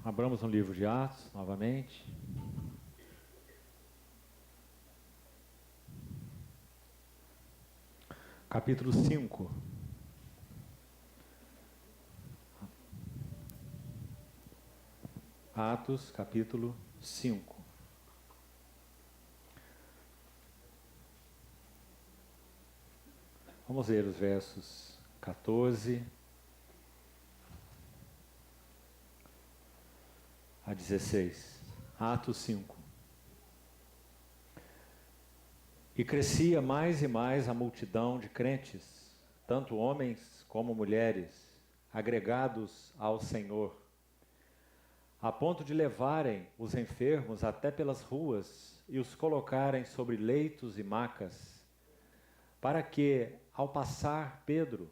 Abramos no livro de Atos, novamente. Capítulo 5. Atos, capítulo 5. Vamos ler os versos 14 a 16. Atos 5. E crescia mais e mais a multidão de crentes, tanto homens como mulheres, agregados ao Senhor, a ponto de levarem os enfermos até pelas ruas e os colocarem sobre leitos e macas, para que, ao passar Pedro,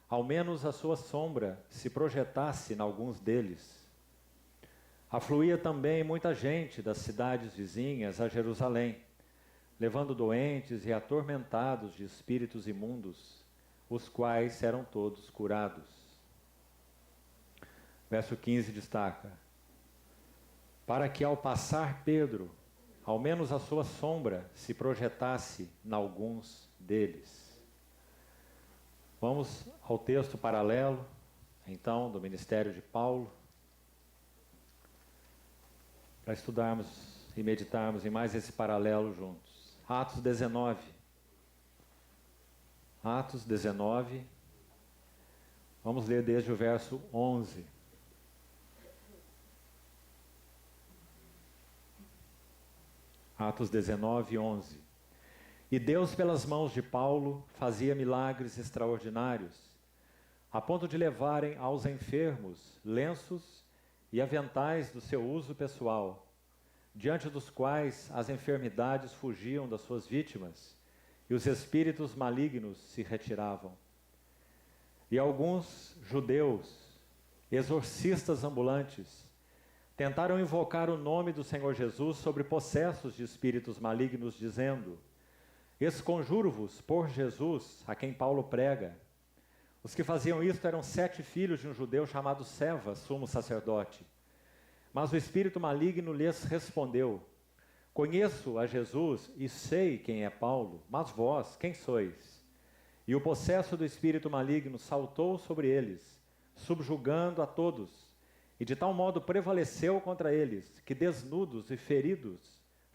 ao menos a sua sombra se projetasse em alguns deles. Afluía também muita gente das cidades vizinhas a Jerusalém, levando doentes e atormentados de espíritos imundos, os quais eram todos curados. Verso 15 destaca: para que ao passar Pedro, ao menos a sua sombra se projetasse em alguns deles. Vamos ao texto paralelo, então, do ministério de Paulo, para estudarmos e meditarmos em mais esse paralelo juntos. Atos 19. Atos 19. Vamos ler desde o verso 11. Atos 19, 11. E Deus, pelas mãos de Paulo, fazia milagres extraordinários, a ponto de levarem aos enfermos lenços e aventais do seu uso pessoal, diante dos quais as enfermidades fugiam das suas vítimas e os espíritos malignos se retiravam. E alguns judeus, exorcistas ambulantes, tentaram invocar o nome do Senhor Jesus sobre possessos de espíritos malignos, dizendo: esconjuro-vos por Jesus, a quem Paulo prega. Os que faziam isto eram 7 filhos de um judeu chamado Seva, sumo sacerdote. Mas o espírito maligno lhes respondeu: conheço a Jesus e sei quem é Paulo, mas vós, quem sois? E o possesso do espírito maligno saltou sobre eles, subjugando a todos, e de tal modo prevaleceu contra eles, que desnudos e feridos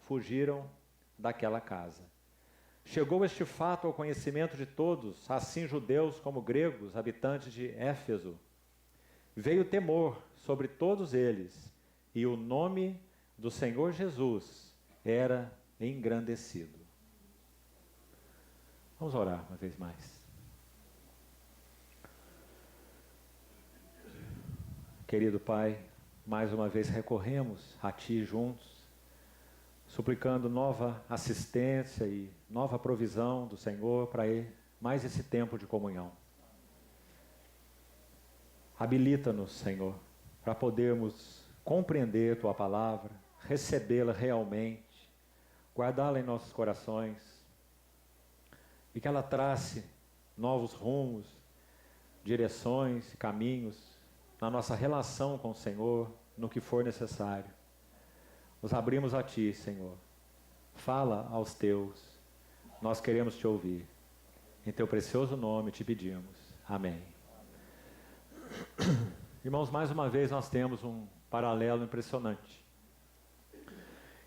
fugiram daquela casa. Chegou este fato ao conhecimento de todos, assim judeus como gregos, habitantes de Éfeso. Veio temor sobre todos eles, e o nome do Senhor Jesus era engrandecido. Vamos orar uma vez mais. Querido Pai, mais uma vez recorremos a Ti juntos, suplicando nova assistência e nova provisão do Senhor para mais esse tempo de comunhão. Habilita-nos, Senhor, para podermos compreender Tua palavra, recebê-la realmente, guardá-la em nossos corações, e que ela trace novos rumos, direções e caminhos na nossa relação com o Senhor, no que for necessário. Nos abrimos a Ti, Senhor. Fala aos Teus. Nós queremos Te ouvir. Em Teu precioso nome te pedimos. Amém. Irmãos, mais uma vez nós temos um paralelo impressionante.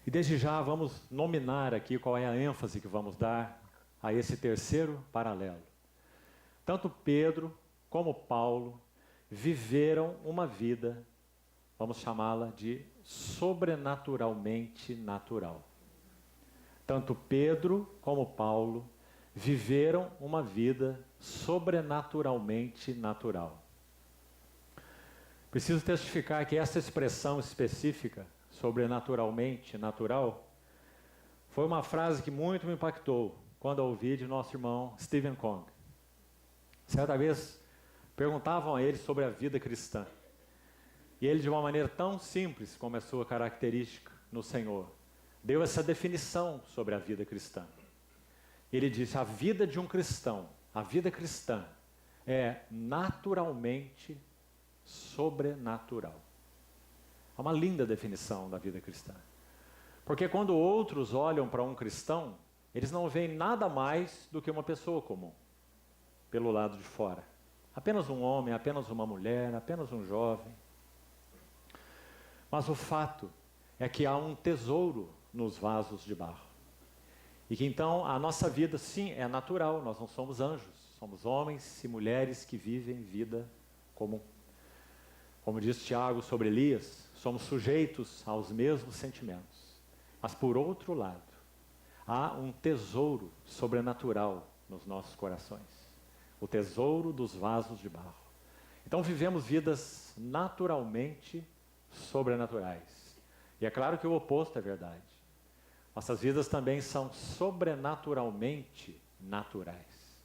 E desde já vamos nominar aqui qual é a ênfase que vamos dar a esse terceiro paralelo. Tanto Pedro como Paulo viveram uma vida, vamos chamá-la de sobrenaturalmente natural. Tanto Pedro como Paulo viveram uma vida sobrenaturalmente natural. Preciso testificar que essa expressão específica, sobrenaturalmente natural, foi uma frase que muito me impactou quando a ouvi de nosso irmão Stephen Cong. Certa vez perguntavam a ele sobre a vida cristã. E ele, de uma maneira tão simples como é a sua característica no Senhor, deu essa definição sobre a vida cristã. Ele disse: a vida de um cristão, a vida cristã, é naturalmente sobrenatural. É uma linda definição da vida cristã. Porque quando outros olham para um cristão, eles não veem nada mais do que uma pessoa comum, pelo lado de fora. Apenas um homem, apenas uma mulher, apenas um jovem. Mas o fato é que há um tesouro nos vasos de barro. E que então a nossa vida, sim, é natural, nós não somos anjos, somos homens e mulheres que vivem vida comum. Como diz Tiago sobre Elias, somos sujeitos aos mesmos sentimentos. Mas por outro lado, há um tesouro sobrenatural nos nossos corações. O tesouro dos vasos de barro. Então vivemos vidas naturalmente sobrenaturais. E é claro que o oposto é verdade. Nossas vidas também são sobrenaturalmente naturais.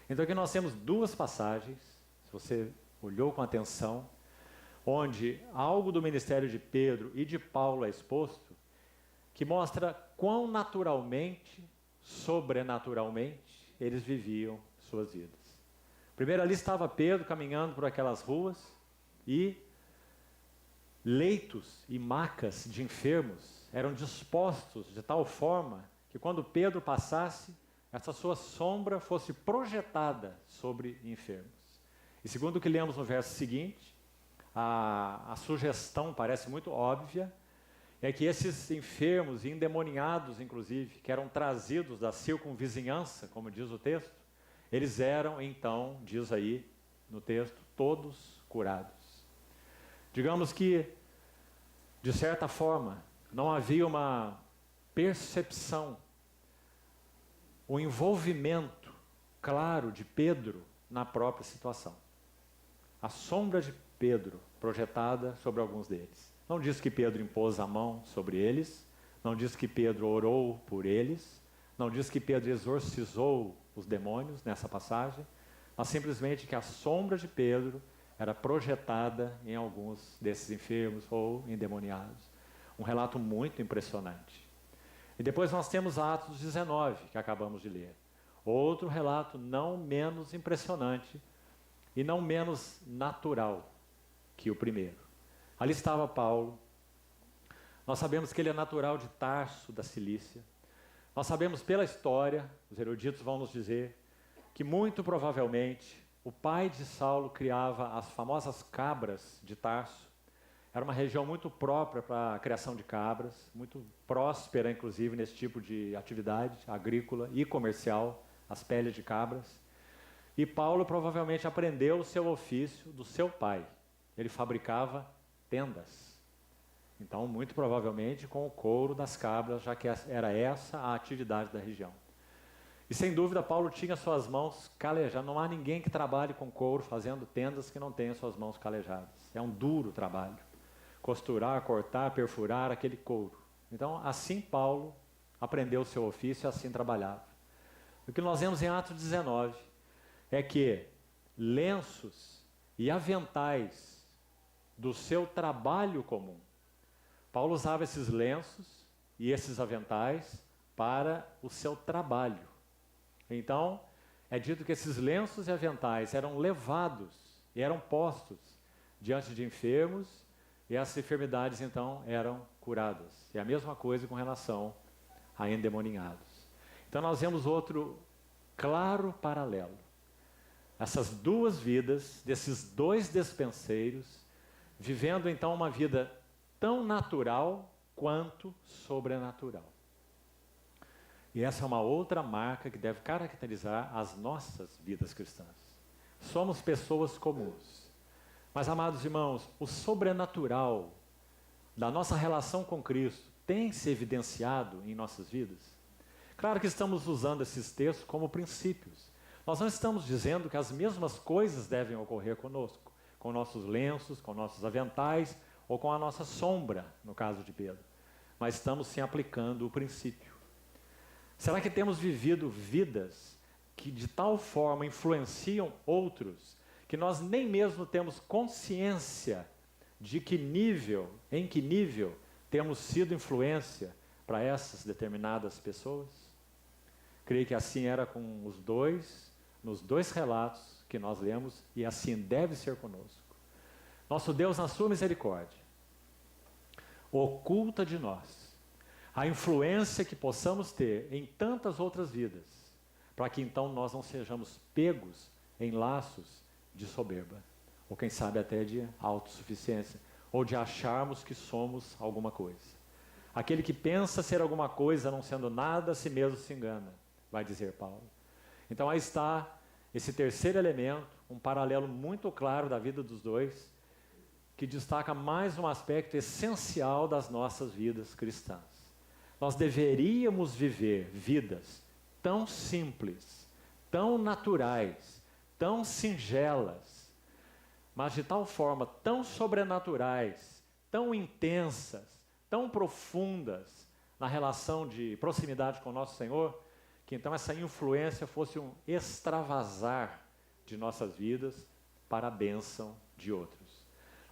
Então aqui nós temos duas passagens, se você olhou com atenção, onde algo do ministério de Pedro e de Paulo é exposto, que mostra quão naturalmente, sobrenaturalmente, eles viviam suas vidas. Primeiro ali estava Pedro caminhando por aquelas ruas e leitos e macas de enfermos eram dispostos de tal forma que quando Pedro passasse, essa sua sombra fosse projetada sobre enfermos. E segundo o que lemos no verso seguinte, a sugestão parece muito óbvia, é que esses enfermos e endemoniados, inclusive, que eram trazidos da circunvizinhança, como diz o texto, eles eram então, diz aí no texto, todos curados. Digamos que, de certa forma, não havia uma percepção, um envolvimento claro de Pedro na própria situação. A sombra de Pedro projetada sobre alguns deles. Não diz que Pedro impôs a mão sobre eles, não diz que Pedro orou por eles, não diz que Pedro exorcizou os demônios nessa passagem, mas simplesmente que a sombra de Pedro era projetada em alguns desses enfermos ou endemoniados. Um relato muito impressionante. E depois nós temos Atos 19, que acabamos de ler. Outro relato não menos impressionante e não menos natural que o primeiro. Ali estava Paulo. Nós sabemos que ele é natural de Tarso, da Cilícia. Nós sabemos pela história, os eruditos vão nos dizer, que muito provavelmente o pai de Saulo criava as famosas cabras de Tarso. Era uma região muito própria para a criação de cabras, muito próspera, inclusive, nesse tipo de atividade agrícola e comercial, as peles de cabras. E Paulo provavelmente aprendeu o seu ofício do seu pai. Ele fabricava tendas. Então, muito provavelmente com o couro das cabras, já que era essa a atividade da região. E sem dúvida, Paulo tinha suas mãos calejadas. Não há ninguém que trabalhe com couro fazendo tendas que não tenha suas mãos calejadas. É um duro trabalho. Costurar, cortar, perfurar aquele couro. Então, assim Paulo aprendeu o seu ofício e assim trabalhava. O que nós vemos em Atos 19 é que lenços e aventais do seu trabalho comum. Paulo usava esses lenços e esses aventais para o seu trabalho. Então, é dito que esses lenços e aventais eram levados e eram postos diante de enfermos e essas enfermidades, então, eram curadas. E a mesma coisa com relação a endemoniados. Então, nós vemos outro claro paralelo. Essas duas vidas, desses dois despenseiros, vivendo, então, uma vida tão natural quanto sobrenatural. E essa é uma outra marca que deve caracterizar as nossas vidas cristãs. Somos pessoas comuns. Mas, amados irmãos, o sobrenatural da nossa relação com Cristo tem se evidenciado em nossas vidas? Claro que estamos usando esses textos como princípios. Nós não estamos dizendo que as mesmas coisas devem ocorrer conosco, com nossos lenços, com nossos aventais ou com a nossa sombra, no caso de Pedro. Mas estamos sim aplicando o princípio. Será que temos vivido vidas que de tal forma influenciam outros, que nós nem mesmo temos consciência de em que nível temos sido influência para essas determinadas pessoas? Creio que assim era com nos dois relatos que nós lemos, e assim deve ser conosco. Nosso Deus, na sua misericórdia, oculta de nós, a influência que possamos ter em tantas outras vidas, para que então nós não sejamos pegos em laços de soberba, ou quem sabe até de autossuficiência, ou de acharmos que somos alguma coisa. Aquele que pensa ser alguma coisa não sendo nada, a si mesmo se engana, vai dizer Paulo. Então aí está esse terceiro elemento, um paralelo muito claro da vida dos dois, que destaca mais um aspecto essencial das nossas vidas cristãs. Nós deveríamos viver vidas tão simples, tão naturais, tão singelas, mas de tal forma tão sobrenaturais, tão intensas, tão profundas na relação de proximidade com o nosso Senhor, que então essa influência fosse um extravasar de nossas vidas para a bênção de outros.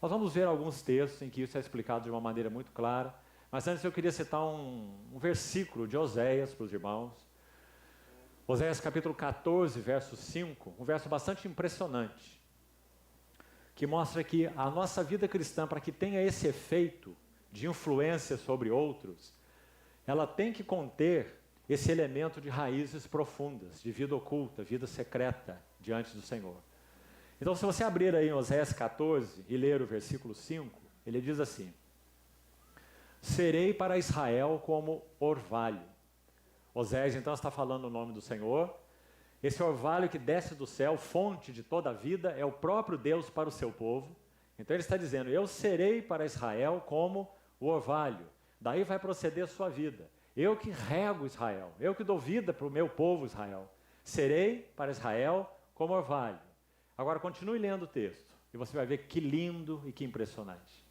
Nós vamos ver alguns textos em que isso é explicado de uma maneira muito clara, mas antes eu queria citar um versículo de Oséias para os irmãos. Oséias capítulo 14, verso 5, um verso bastante impressionante, que mostra que a nossa vida cristã, para que tenha esse efeito de influência sobre outros, ela tem que conter esse elemento de raízes profundas, de vida oculta, vida secreta diante do Senhor. Então, se você abrir aí em Oséias 14 e ler o versículo 5, ele diz assim: serei para Israel como orvalho. Oséias então está falando o nome do Senhor. Esse orvalho que desce do céu, fonte de toda a vida, é o próprio Deus para o seu povo. Então ele está dizendo: eu serei para Israel como o orvalho. Daí vai proceder a sua vida. Eu que rego Israel, eu que dou vida para o meu povo Israel. Serei para Israel como orvalho. Agora continue lendo o texto e você vai ver que lindo e que impressionante.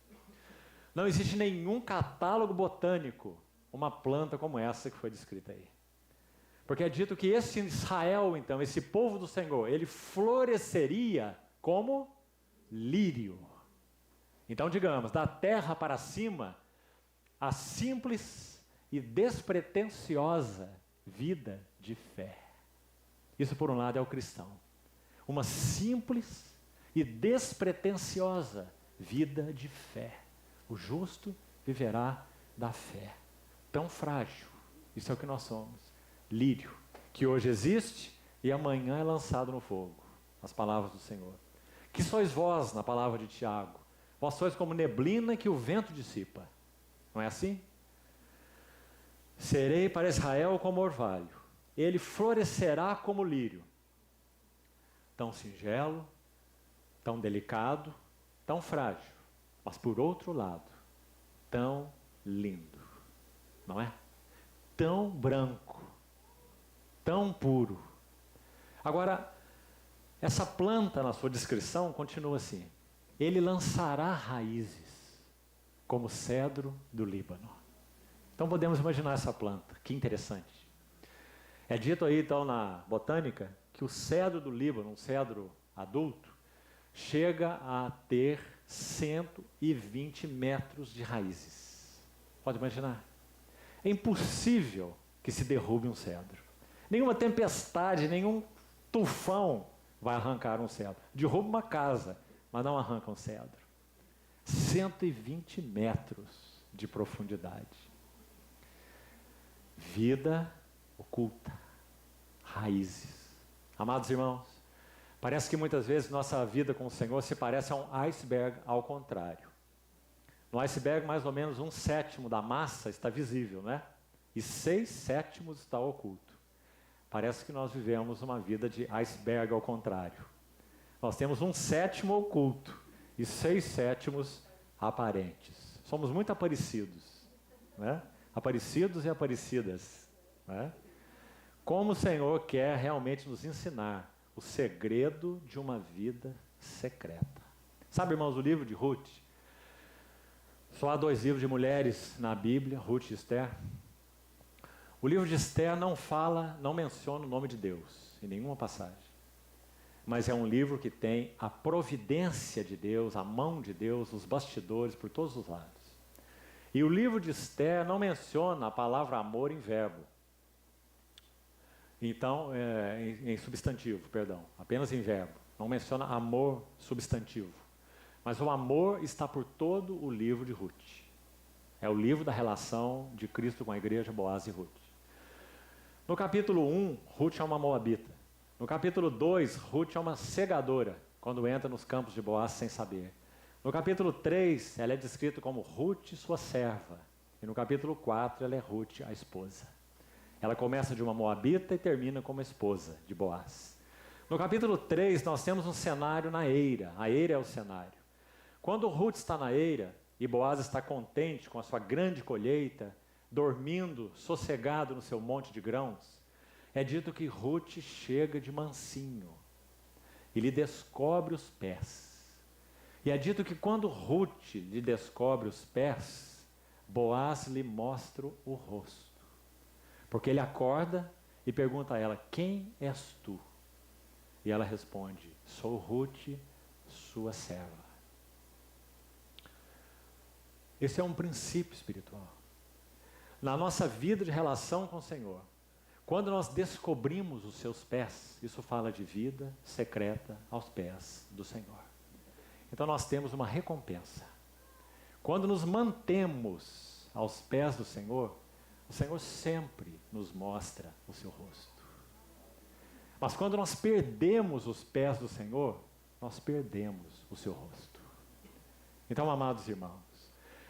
Não existe nenhum catálogo botânico uma planta como essa que foi descrita aí. Porque é dito que esse Israel, então, esse povo do Senhor, ele floresceria como lírio. Então, digamos, da terra para cima, a simples e despretensiosa vida de fé. Isso, por um lado, é o cristão. Uma simples e despretensiosa vida de fé. O justo viverá da fé. Tão frágil. Isso é o que nós somos. Lírio, que hoje existe e amanhã é lançado no fogo. As palavras do Senhor. Que sois vós, na palavra de Tiago? Vós sois como neblina que o vento dissipa. Não é assim? Serei para Israel como orvalho. Ele florescerá como lírio. Tão singelo, tão delicado, tão frágil, mas por outro lado, tão lindo, não é? Tão branco, tão puro. Agora, essa planta, na sua descrição, continua assim: ele lançará raízes como cedro do Líbano. Então podemos imaginar essa planta, que interessante. É dito aí então na botânica que o cedro do Líbano, um cedro adulto, chega a ter 120 metros de raízes. Pode imaginar? É impossível que se derrube um cedro. Nenhuma tempestade, nenhum tufão vai arrancar um cedro. Derruba uma casa, mas não arranca um cedro. 120 metros de profundidade. Vida oculta. Raízes. Amados irmãos, parece que muitas vezes nossa vida com o Senhor se parece a um iceberg ao contrário. No iceberg, mais ou menos 1/7 da massa está visível, né? E 6/7 está oculto. Parece que nós vivemos uma vida de iceberg ao contrário. Nós temos 1/7 oculto e 6/7 aparentes. Somos muito aparecidos, né? Aparecidos e aparecidas, né? Como o Senhor quer realmente nos ensinar o segredo de uma vida secreta. Sabe, irmãos, o livro de Ruth? Só há 2 livros de mulheres na Bíblia, Ruth e Esther. O livro de Esther não menciona o nome de Deus em nenhuma passagem. Mas é um livro que tem a providência de Deus, a mão de Deus, os bastidores por todos os lados. E o livro de Esther não menciona a palavra amor em verbo. Então, em substantivo, perdão, apenas em verbo. Não menciona amor substantivo. Mas o amor está por todo o livro de Ruth. É o livro da relação de Cristo com a igreja, Boaz e Ruth. No capítulo 1, Ruth é uma moabita. No capítulo 2, Ruth é uma segadora, quando entra nos campos de Boaz sem saber. No capítulo 3, ela é descrita como Ruth, sua serva. E no capítulo 4, ela é Ruth, a esposa. Ela começa de uma moabita e termina como esposa de Boaz. No capítulo 3, nós temos um cenário na eira. A eira é o cenário. Quando Ruth está na eira e Boaz está contente com a sua grande colheita, dormindo, sossegado no seu monte de grãos, é dito que Ruth chega de mansinho e lhe descobre os pés. E é dito que quando Ruth lhe descobre os pés, Boaz lhe mostra o rosto. Porque ele acorda e pergunta a ela: quem és tu? E ela responde: sou Ruth, sua serva. Esse é um princípio espiritual. Na nossa vida de relação com o Senhor, quando nós descobrimos os seus pés, isso fala de vida secreta aos pés do Senhor. Então nós temos uma recompensa. Quando nos mantemos aos pés do Senhor, o Senhor sempre nos mostra o seu rosto. Mas quando nós perdemos os pés do Senhor, nós perdemos o seu rosto. Então, amados irmãos,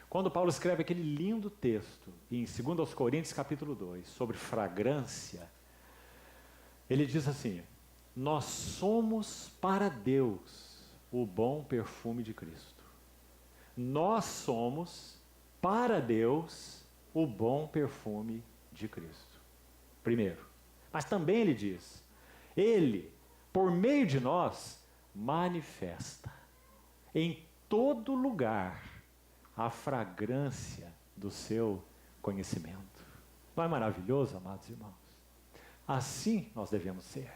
quando Paulo escreve aquele lindo texto, em 2 Coríntios capítulo 2, sobre fragrância, ele diz assim: nós somos para Deus o bom perfume de Cristo. Nós somos para Deus o bom perfume de Cristo. Primeiro. Mas também ele diz: ele, por meio de nós, manifesta em todo lugar a fragrância do seu conhecimento. Não é maravilhoso, amados irmãos? Assim nós devemos ser.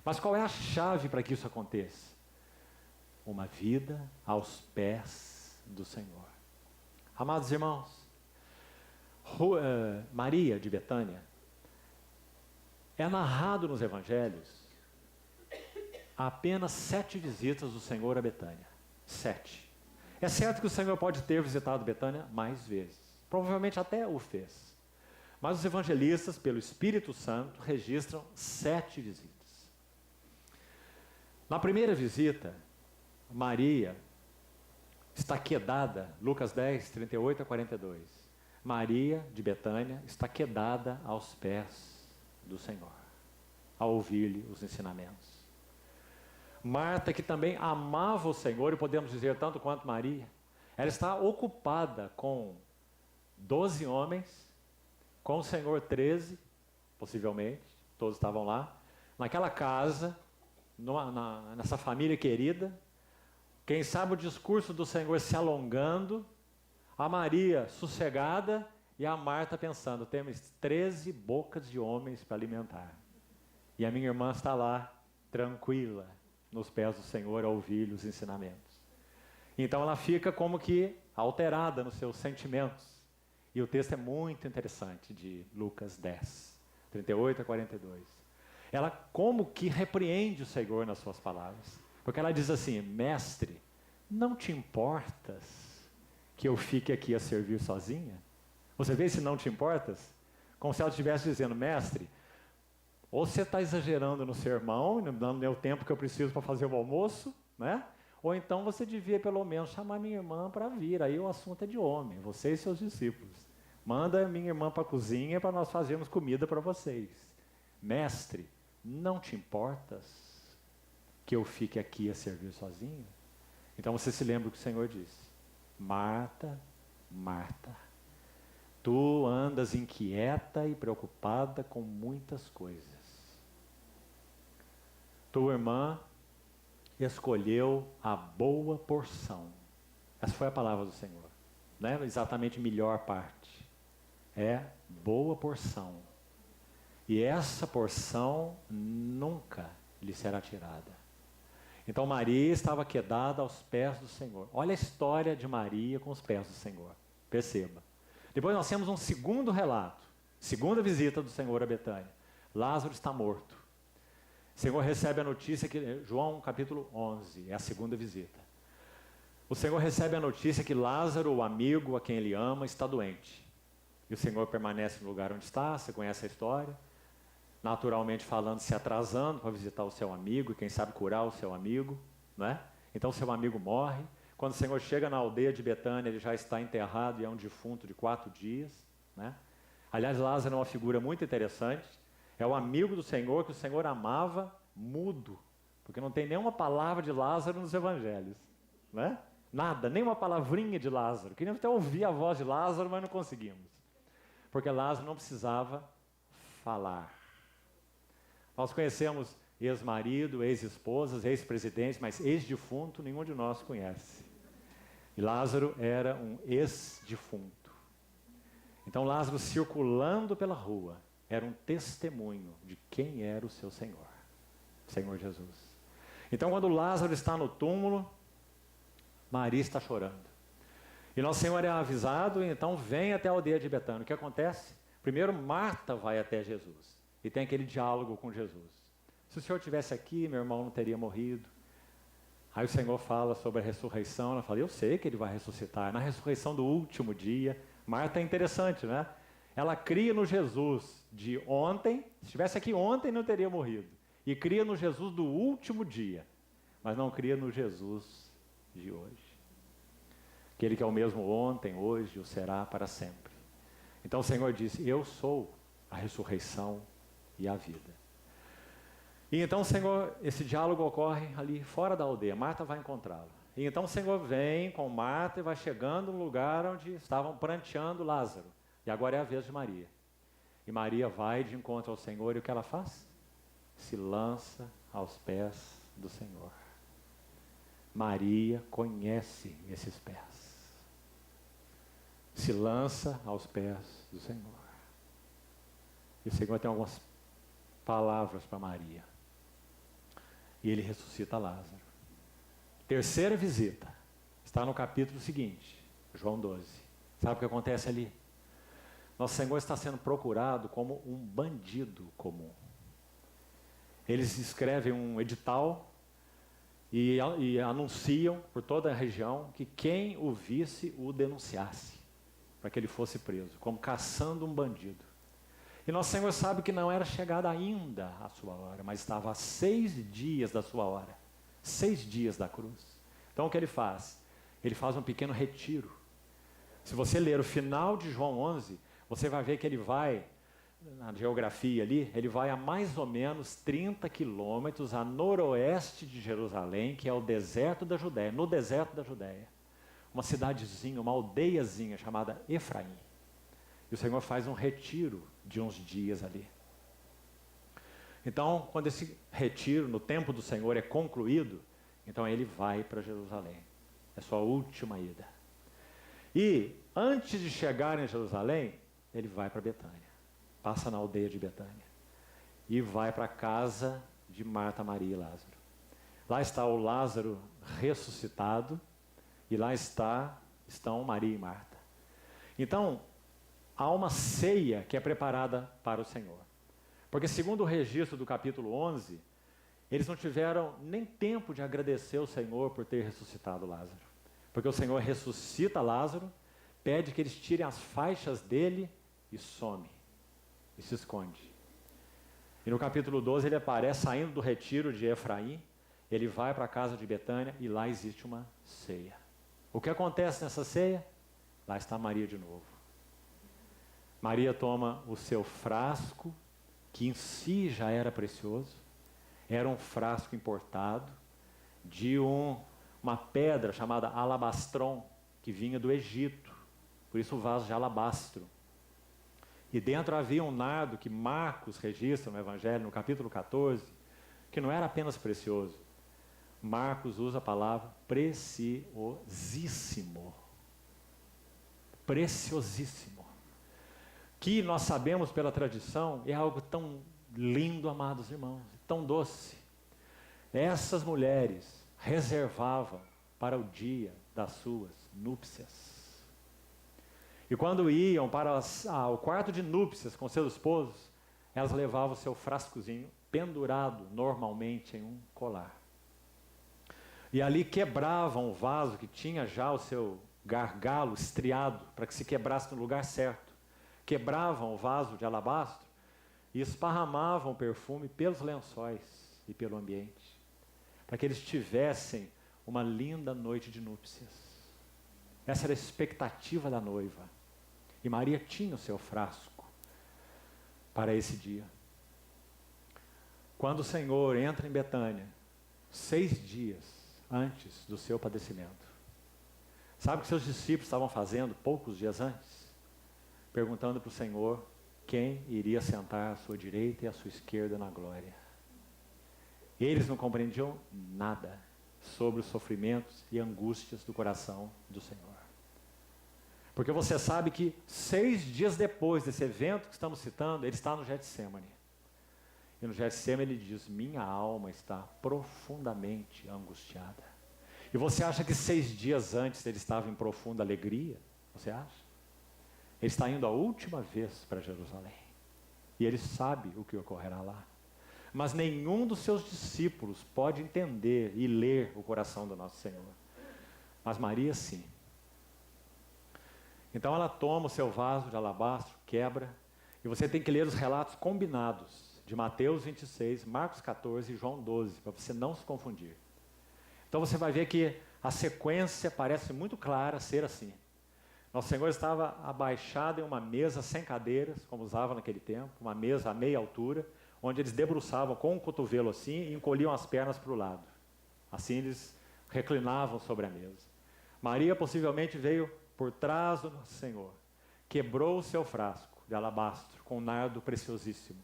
Mas qual é a chave para que isso aconteça? Uma vida aos pés do Senhor. Amados irmãos, Maria de Betânia, é narrado nos evangelhos apenas 7 visitas do Senhor a Betânia. 7. É certo que o Senhor pode ter visitado Betânia mais vezes. Provavelmente até o fez. Mas os evangelistas, pelo Espírito Santo, registram 7 visitas. Na primeira visita, Maria está quedada, Lucas 10, 38 a 42. Maria de Betânia está quedada aos pés do Senhor, ao ouvir-lhe os ensinamentos. Marta, que também amava o Senhor, e podemos dizer tanto quanto Maria, ela está ocupada com 12 homens, com o Senhor 13, possivelmente, todos estavam lá, naquela casa, nessa família querida. Quem sabe o discurso do Senhor se alongando, a Maria sossegada e a Marta pensando: temos 13 bocas de homens para alimentar. E a minha irmã está lá, tranquila, nos pés do Senhor, a ouvir os ensinamentos. Então ela fica como que alterada nos seus sentimentos. E o texto é muito interessante, de Lucas 10, 38 a 42. Ela como que repreende o Senhor nas suas palavras. Porque ela diz assim: mestre, não te importas que eu fique aqui a servir sozinha? Você vê se não te importas? Como se ela estivesse dizendo: mestre, ou você está exagerando no sermão, não dando o tempo que eu preciso para fazer o almoço, né? Ou então você devia pelo menos chamar minha irmã para vir, aí o assunto é de homem, você e seus discípulos. Manda minha irmã para a cozinha para nós fazermos comida para vocês. Mestre, não te importas que eu fique aqui a servir sozinho? Então você se lembra o que o Senhor disse: Marta, Marta, tu andas inquieta e preocupada com muitas coisas. Tua irmã escolheu a boa porção. Essa foi a palavra do Senhor. Não é exatamente melhor parte. É boa porção. E essa porção nunca lhe será tirada. Então Maria estava quedada aos pés do Senhor. Olha a história de Maria com os pés do Senhor. Perceba. Depois nós temos um segundo relato. Segunda visita do Senhor a Betânia. Lázaro está morto. O Senhor recebe a notícia que João capítulo 11, é a segunda visita. o Senhor recebe a notícia que Lázaro, o amigo a quem ele ama, está doente. E o Senhor permanece no lugar onde está, você conhece a história, naturalmente falando, se atrasando para visitar o seu amigo, e quem sabe curar o seu amigo, né? Então o seu amigo morre. Quando o Senhor chega na aldeia de Betânia, ele já está enterrado e é um defunto de 4 dias, né? Aliás, Lázaro é uma figura muito interessante, é o amigo do Senhor, que o Senhor amava mudo, porque não tem nenhuma palavra de Lázaro nos evangelhos, né? Nada, nem uma palavrinha de Lázaro. Queríamos até ouvir a voz de Lázaro, mas não conseguimos, porque Lázaro não precisava falar. Nós conhecemos ex-marido, ex-esposas, ex-presidente, mas ex-defunto nenhum de nós conhece. E Lázaro era um ex-defunto. Então Lázaro, circulando pela rua, era um testemunho de quem era o seu Senhor, Senhor Jesus. Então quando Lázaro está no túmulo, Maria está chorando. E Nosso Senhor é avisado, e então vem até a aldeia de Betânia. O que acontece? Primeiro Marta vai até Jesus e tem aquele diálogo com Jesus. Se o Senhor estivesse aqui, meu irmão não teria morrido. Aí o Senhor fala sobre a ressurreição. Ela fala, eu sei que ele vai ressuscitar. Na ressurreição do último dia. Marta é interessante, né? Ela cria no Jesus de ontem. Se estivesse aqui ontem, não teria morrido. E cria no Jesus do último dia. Mas não cria no Jesus de hoje. Aquele que é o mesmo ontem, hoje, o será para sempre. Então o Senhor disse, eu sou a ressurreição e a vida. E então o Senhor, esse diálogo ocorre ali fora da aldeia. Marta vai encontrá-lo. E então o Senhor vem com Marta e vai chegando no lugar onde estavam pranteando Lázaro. E agora é a vez de Maria. E Maria vai de encontro ao Senhor e o que ela faz? Se lança aos pés do Senhor. Maria conhece esses pés. Se lança aos pés do Senhor. E o Senhor tem algumas palavras para Maria. E ele ressuscita Lázaro. Terceira visita. Está no capítulo seguinte, João 12. Sabe o que acontece ali? Nosso Senhor está sendo procurado como um bandido comum. Eles escrevem um edital e anunciam por toda a região que quem o visse o denunciasse, para que ele fosse preso, como caçando um bandido. E Nosso Senhor sabe que não era chegada ainda a sua hora, mas estava a 6 dias da sua hora, 6 dias da cruz. Então o que ele faz? Ele faz um pequeno retiro. Se você ler o final de João 11, você vai ver que ele vai, na geografia ali, ele vai a mais ou menos 30 quilômetros a noroeste de Jerusalém, que é o deserto da Judéia, no deserto da Judéia. Uma cidadezinha, uma aldeiazinha chamada Efraim. E o Senhor faz um retiro de uns dias ali. Então, quando esse retiro, no tempo do Senhor, é concluído, então ele vai para Jerusalém. É sua última ida. E, antes de chegar em Jerusalém, ele vai para Betânia. Passa na aldeia de Betânia. E vai para a casa de Marta, Maria e Lázaro. Lá está o Lázaro ressuscitado, e lá estão Maria e Marta. Então, há uma ceia que é preparada para o Senhor. Porque segundo o registro do capítulo 11, eles não tiveram nem tempo de agradecer ao Senhor por ter ressuscitado Lázaro. Porque o Senhor ressuscita Lázaro, pede que eles tirem as faixas dele e some. E se esconde. E no capítulo 12 ele aparece saindo do retiro de Efraim, ele vai para a casa de Betânia e lá existe uma ceia. O que acontece nessa ceia? Lá está Maria de novo. Maria toma o seu frasco, que em si já era precioso, era um frasco importado, de uma pedra chamada alabastron, que vinha do Egito, por isso o vaso de alabastro. E dentro havia um nardo que Marcos registra no Evangelho, no capítulo 14, que não era apenas precioso. Marcos usa a palavra preciosíssimo. Preciosíssimo. Que nós sabemos pela tradição, é algo tão lindo, amados irmãos, tão doce. Essas mulheres reservavam para o dia das suas núpcias. E quando iam para o quarto de núpcias com seus esposos, elas levavam o seu frascozinho pendurado normalmente em um colar. E ali quebravam o vaso que tinha já o seu gargalo estriado, para que se quebrasse no lugar certo. Quebravam o vaso de alabastro e esparramavam o perfume pelos lençóis e pelo ambiente, para que eles tivessem uma linda noite de núpcias. Essa era a expectativa da noiva. E Maria tinha o seu frasco para esse dia. Quando o Senhor entra em Betânia, 6 dias antes do seu padecimento, sabe o que seus discípulos estavam fazendo poucos dias antes? Perguntando para o Senhor quem iria sentar à sua direita e à sua esquerda na glória. Eles não compreendiam nada sobre os sofrimentos e angústias do coração do Senhor. Porque você sabe que 6 dias depois desse evento que estamos citando, ele está no Getsêmani. E no Getsêmani ele diz: minha alma está profundamente angustiada. E você acha que 6 dias antes ele estava em profunda alegria? Você acha? Ele está indo a última vez para Jerusalém. E ele sabe o que ocorrerá lá. Mas nenhum dos seus discípulos pode entender e ler o coração do nosso Senhor. Mas Maria sim. Então ela toma o seu vaso de alabastro, quebra, e você tem que ler os relatos combinados de Mateus 26, Marcos 14 e João 12, para você não se confundir. Então você vai ver que a sequência parece muito clara ser assim. Nosso Senhor estava abaixado em uma mesa sem cadeiras, como usava naquele tempo, uma mesa a meia altura, onde eles debruçavam com o cotovelo assim e encolhiam as pernas para o lado. Assim eles reclinavam sobre a mesa. Maria possivelmente veio por trás do Nosso Senhor, quebrou o seu frasco de alabastro com nardo preciosíssimo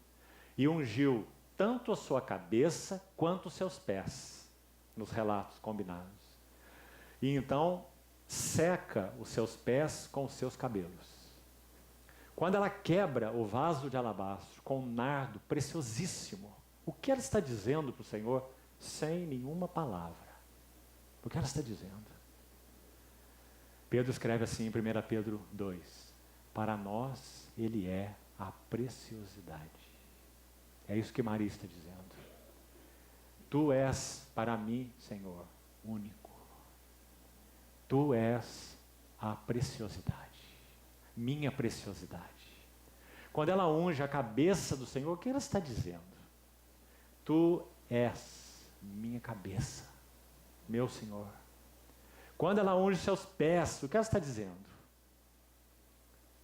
e ungiu tanto a sua cabeça quanto os seus pés, nos relatos combinados. E então seca os seus pés com os seus cabelos. Quando ela quebra o vaso de alabastro com um nardo preciosíssimo, o que ela está dizendo para o Senhor sem nenhuma palavra? O que ela está dizendo? Pedro escreve assim em 1 Pedro 2: para nós ele é a preciosidade. É isso que Maria está dizendo. Tu és para mim, Senhor, único. Tu és a preciosidade, minha preciosidade. Quando ela unge a cabeça do Senhor, o que ela está dizendo? Tu és minha cabeça, meu Senhor. Quando ela unge seus pés, o que ela está dizendo?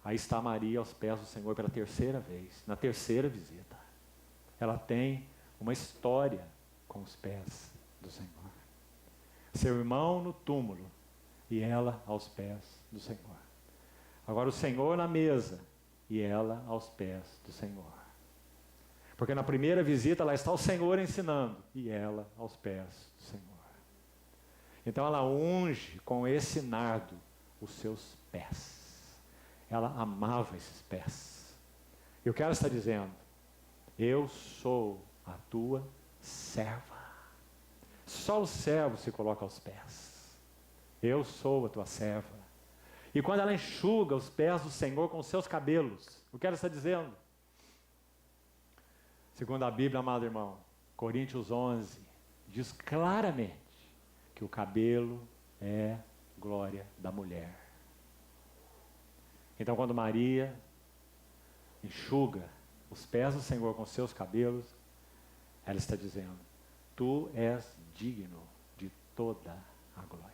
Aí está Maria aos pés do Senhor pela 3ª vez, na 3ª visita. Ela tem uma história com os pés do Senhor. Seu irmão no túmulo e ela aos pés do Senhor. Agora o Senhor na mesa e ela aos pés do Senhor. Porque na primeira visita lá está o Senhor ensinando e ela aos pés do Senhor. Então ela unge com esse nardo os seus pés. Ela amava esses pés. E o que ela está dizendo? Eu sou a tua serva. Só o servo se coloca aos pés. Eu sou a tua serva. E quando ela enxuga os pés do Senhor com os seus cabelos, o que ela está dizendo? Segundo a Bíblia, amado irmão, Coríntios 11, diz claramente que o cabelo é glória da mulher. Então quando Maria enxuga os pés do Senhor com seus cabelos, ela está dizendo: tu és digno de toda a glória.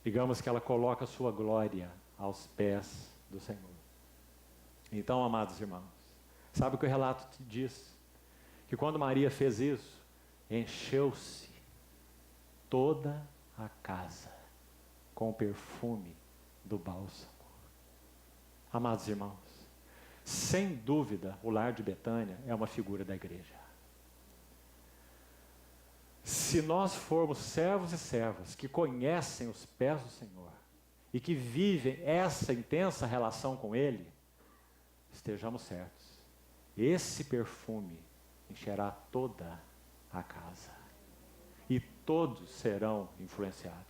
Digamos que ela coloca a sua glória aos pés do Senhor. Então, amados irmãos, sabe o que o relato diz? Que quando Maria fez isso, encheu-se toda a casa com o perfume do bálsamo. Amados irmãos, sem dúvida, o lar de Betânia é uma figura da igreja. Se nós formos servos e servas que conhecem os pés do Senhor e que vivem essa intensa relação com Ele, estejamos certos, esse perfume encherá toda a casa e todos serão influenciados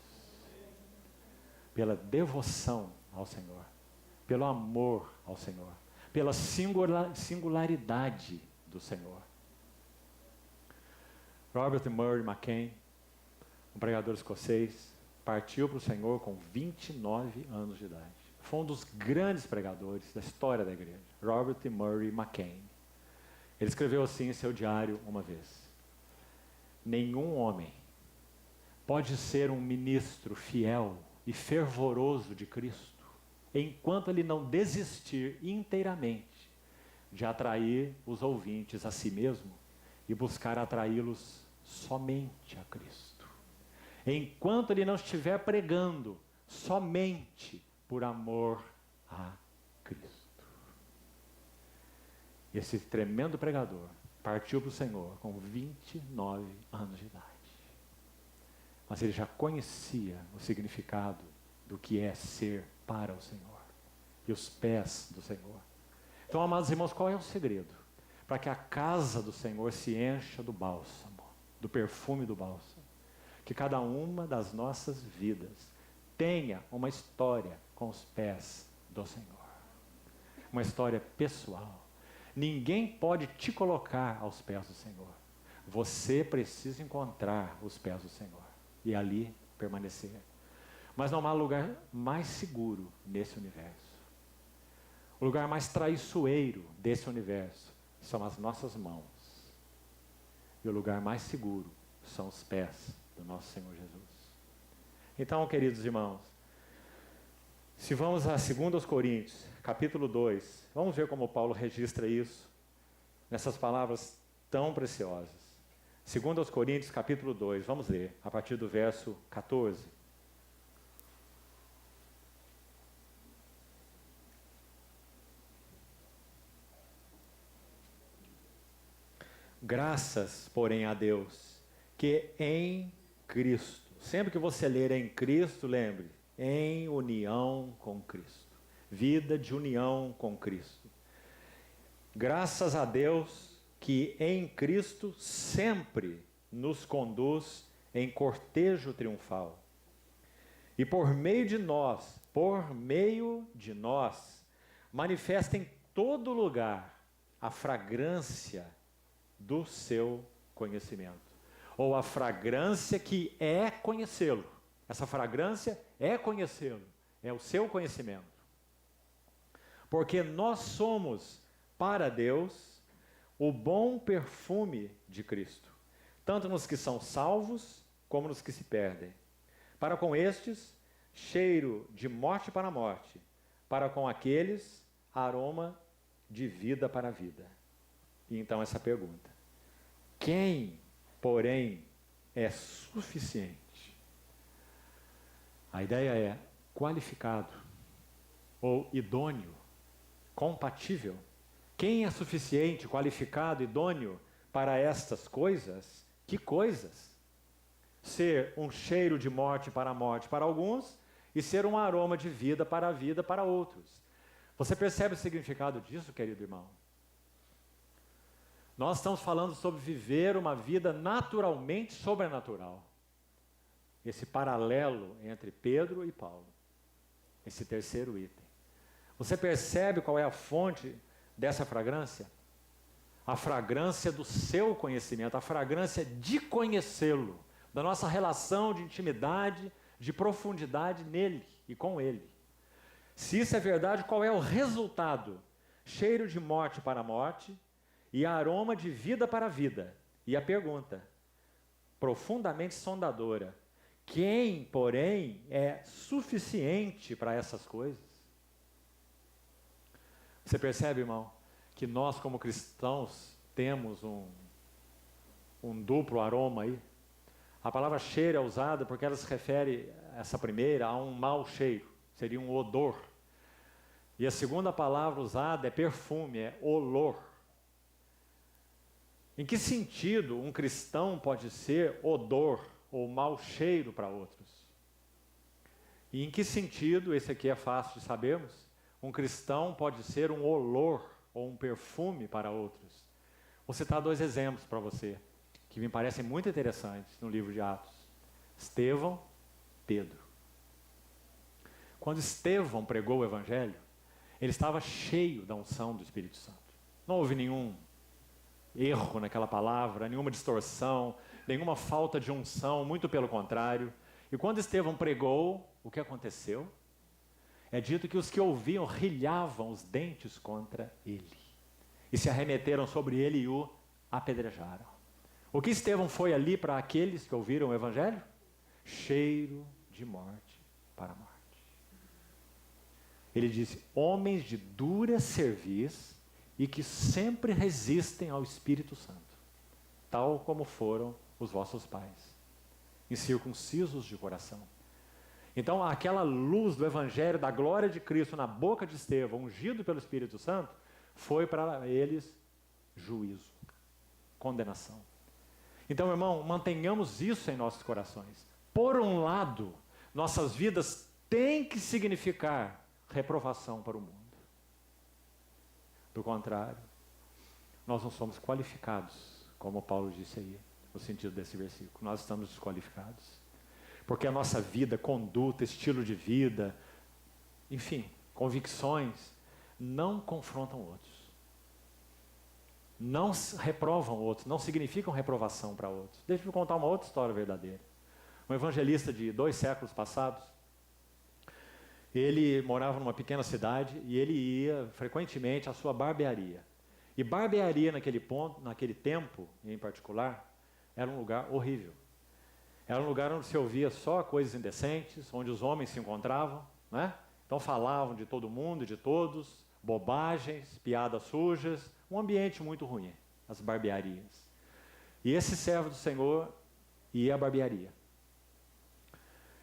pela devoção ao Senhor, pelo amor ao Senhor, pela singularidade do Senhor. Robert Murray McCain, um pregador escocês, partiu para o Senhor com 29 anos de idade. Foi um dos grandes pregadores da história da igreja, Robert Murray McCain. Ele escreveu assim em seu diário uma vez: nenhum homem pode ser um ministro fiel e fervoroso de Cristo enquanto ele não desistir inteiramente de atrair os ouvintes a si mesmo e buscar atraí-los somente a Cristo. Enquanto ele não estiver pregando somente por amor a Cristo. Esse tremendo pregador partiu para o Senhor com 29 anos de idade. Mas ele já conhecia o significado do que é ser para o Senhor e os pés do Senhor. Então, amados irmãos, qual é o segredo? Para que a casa do Senhor se encha do bálsamo, do perfume do bálsamo. Que cada uma das nossas vidas tenha uma história com os pés do Senhor. Uma história pessoal. Ninguém pode te colocar aos pés do Senhor. Você precisa encontrar os pés do Senhor e ali permanecer. Mas não há lugar mais seguro nesse universo. O lugar mais traiçoeiro desse universo são as nossas mãos. E o lugar mais seguro são os pés do nosso Senhor Jesus. Então, queridos irmãos, se vamos a 2 Coríntios, capítulo 2, vamos ver como Paulo registra isso nessas palavras tão preciosas. 2 Coríntios, capítulo 2, vamos ler a partir do verso 14. Graças, porém, a Deus, que em Cristo, sempre que você ler em Cristo, lembre, em união com Cristo. Vida de união com Cristo. Graças a Deus que em Cristo sempre nos conduz em cortejo triunfal. E por meio de nós, manifesta em todo lugar a fragrância do seu conhecimento. Ou a fragrância que é conhecê-lo. Essa fragrância é conhecê-lo, é o seu conhecimento. Porque nós somos, para Deus, o bom perfume de Cristo, tanto nos que são salvos, como nos que se perdem. Para com estes, cheiro de morte para a morte, para com aqueles, aroma de vida para a vida. E então essa pergunta: quem, porém, é suficiente? A ideia é qualificado, ou idôneo, compatível. Quem é suficiente, qualificado, idôneo para estas coisas? Que coisas? Ser um cheiro de morte para a morte para alguns e ser um aroma de vida para a vida para outros. Você percebe o significado disso, querido irmão? Nós estamos falando sobre viver uma vida naturalmente sobrenatural. Esse paralelo entre Pedro e Paulo. Esse terceiro item. Você percebe qual é a fonte dessa fragrância? A fragrância do seu conhecimento, a fragrância de conhecê-lo, da nossa relação de intimidade, de profundidade nele e com ele. Se isso é verdade, qual é o resultado? Cheiro de morte para a morte e aroma de vida para a vida. E a pergunta, profundamente sondadora: quem, porém, é suficiente para essas coisas? Você percebe, irmão, que nós como cristãos temos um duplo aroma aí? A palavra cheiro é usada porque ela se refere, essa primeira, a um mau cheiro, seria um odor. E a segunda palavra usada é perfume, é olor. Em que sentido um cristão pode ser odor ou mau cheiro para outros? E em que sentido, esse aqui é fácil de sabermos, um cristão pode ser um olor ou um perfume para outros? Vou citar 2 exemplos para você, que me parecem muito interessantes no livro de Atos. Estevão, Pedro. Quando Estevão pregou o Evangelho, ele estava cheio da unção do Espírito Santo. Não houve nenhum erro naquela palavra, nenhuma distorção, nenhuma falta de unção, muito pelo contrário. E quando Estevão pregou, o que aconteceu? É dito que os que ouviam rilhavam os dentes contra ele. E se arremeteram sobre ele e o apedrejaram. O que Estevão foi ali para aqueles que ouviram o evangelho? Cheiro de morte para a morte. Ele disse, homens de dura cerviz e que sempre resistem ao Espírito Santo, tal como foram os vossos pais, incircuncisos de coração. Então, aquela luz do evangelho, da glória de Cristo na boca de Estevão, ungido pelo Espírito Santo, foi para eles juízo, condenação. Então, irmão, mantenhamos isso em nossos corações. Por um lado, nossas vidas têm que significar reprovação para o mundo. Do contrário, nós não somos qualificados, como Paulo disse aí, no sentido desse versículo. Nós estamos desqualificados. Porque a nossa vida, conduta, estilo de vida, enfim, convicções, não confrontam outros. Não reprovam outros, não significam reprovação para outros. Deixa eu contar uma outra história verdadeira. Um evangelista de 2 séculos passados, ele morava numa pequena cidade e ele ia frequentemente à sua barbearia. E barbearia naquele tempo, em particular, era um lugar horrível. Era um lugar onde se ouvia só coisas indecentes, onde os homens se encontravam, né? Então falavam de todo mundo, de todos, bobagens, piadas sujas, um ambiente muito ruim, as barbearias. E esse servo do Senhor ia à barbearia.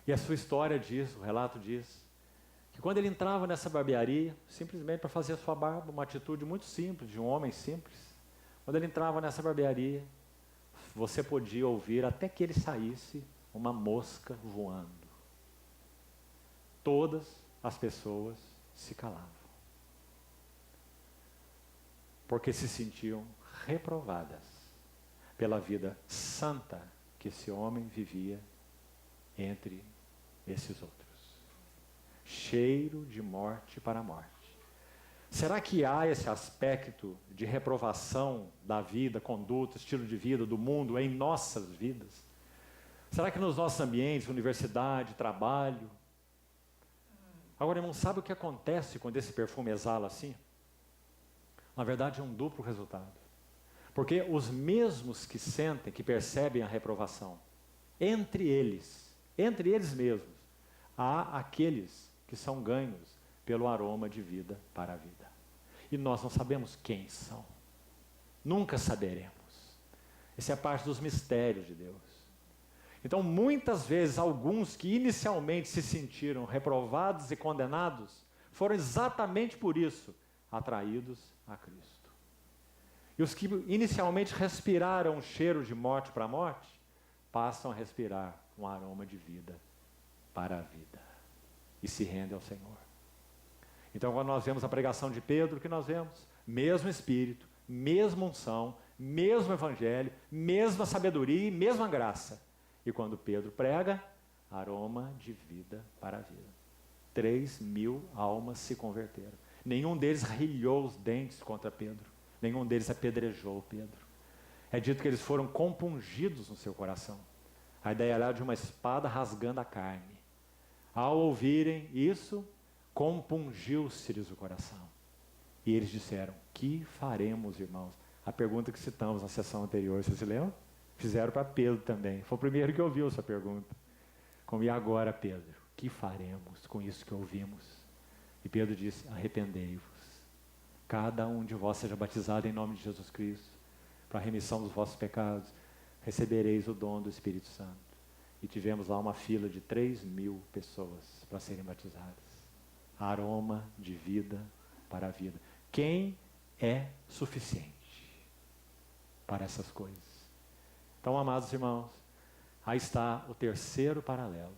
E a sua história diz, o relato diz, que quando ele entrava nessa barbearia, simplesmente para fazer a sua barba, uma atitude muito simples, de um homem simples, quando ele entrava nessa barbearia, você podia ouvir até que ele saísse uma mosca voando. Todas as pessoas se calavam, porque se sentiam reprovadas pela vida santa que esse homem vivia entre esses outros. Cheiro de morte para a morte. Será que há esse aspecto de reprovação da vida, conduta, estilo de vida, do mundo em nossas vidas? Será que nos nossos ambientes, universidade, trabalho? Agora, irmão, sabe o que acontece quando esse perfume exala assim? Na verdade, é um duplo resultado. Porque os mesmos que sentem, que percebem a reprovação, entre eles mesmos, há aqueles que são ganhos pelo aroma de vida para a vida. E nós não sabemos quem são. Nunca saberemos. Essa é a parte dos mistérios de Deus. Então, muitas vezes, alguns que inicialmente se sentiram reprovados e condenados, foram exatamente por isso atraídos a Cristo. E os que inicialmente respiraram um cheiro de morte para a morte, passam a respirar um aroma de vida para a vida. E se rendem ao Senhor. Então, quando nós vemos a pregação de Pedro, o que nós vemos? Mesmo Espírito, mesma unção, mesmo Evangelho, mesma sabedoria e mesma graça. E quando Pedro prega, aroma de vida para a vida. 3.000 almas se converteram. Nenhum deles rilhou os dentes contra Pedro. Nenhum deles apedrejou Pedro. É dito que eles foram compungidos no seu coração. A ideia era de uma espada rasgando a carne. Ao ouvirem isso, compungiu-se-lhes o coração. E eles disseram, que faremos, irmãos? A pergunta que citamos na sessão anterior, vocês se lembram? Fizeram para Pedro também. Foi o primeiro que ouviu essa pergunta. Como, e agora, Pedro? Que faremos com isso que ouvimos? E Pedro disse, arrependei-vos. Cada um de vós seja batizado em nome de Jesus Cristo, para a remissão dos vossos pecados. Recebereis o dom do Espírito Santo. E tivemos lá uma fila de 3.000 pessoas para serem batizadas. Aroma de vida para a vida. Quem é suficiente para essas coisas? Então, amados irmãos, aí está o terceiro paralelo.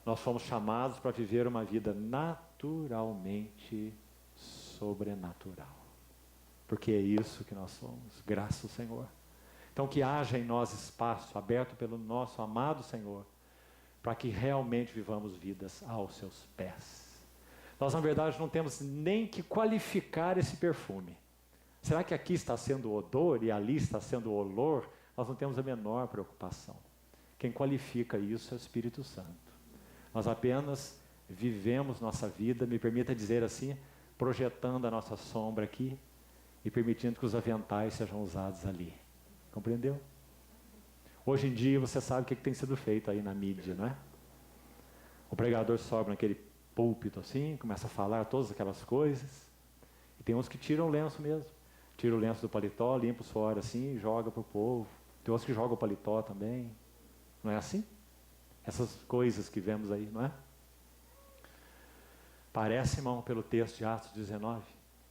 Nós fomos chamados para viver uma vida naturalmente sobrenatural. Porque é isso que nós somos, graças ao Senhor. Então, que haja em nós espaço aberto pelo nosso amado Senhor, para que realmente vivamos vidas aos seus pés. Nós, na verdade, não temos nem que qualificar esse perfume. Será que aqui está sendo odor e ali está sendo olor? nós não temos a menor preocupação. Quem qualifica isso é o Espírito Santo. Nós apenas vivemos nossa vida, me permita dizer assim, projetando a nossa sombra aqui e permitindo que os aventais sejam usados ali. Compreendeu? Hoje em dia você sabe o que tem sido feito aí na mídia, não é? O pregador sobe naquele púlpito assim, começa a falar todas aquelas coisas. E tem uns que tiram o lenço mesmo. Tira o lenço do paletó, limpa o suor assim e joga para o povo. Tem outros que jogam o paletó também. Não é assim? Essas coisas que vemos aí, não é? Parece, irmão, pelo texto de Atos 19,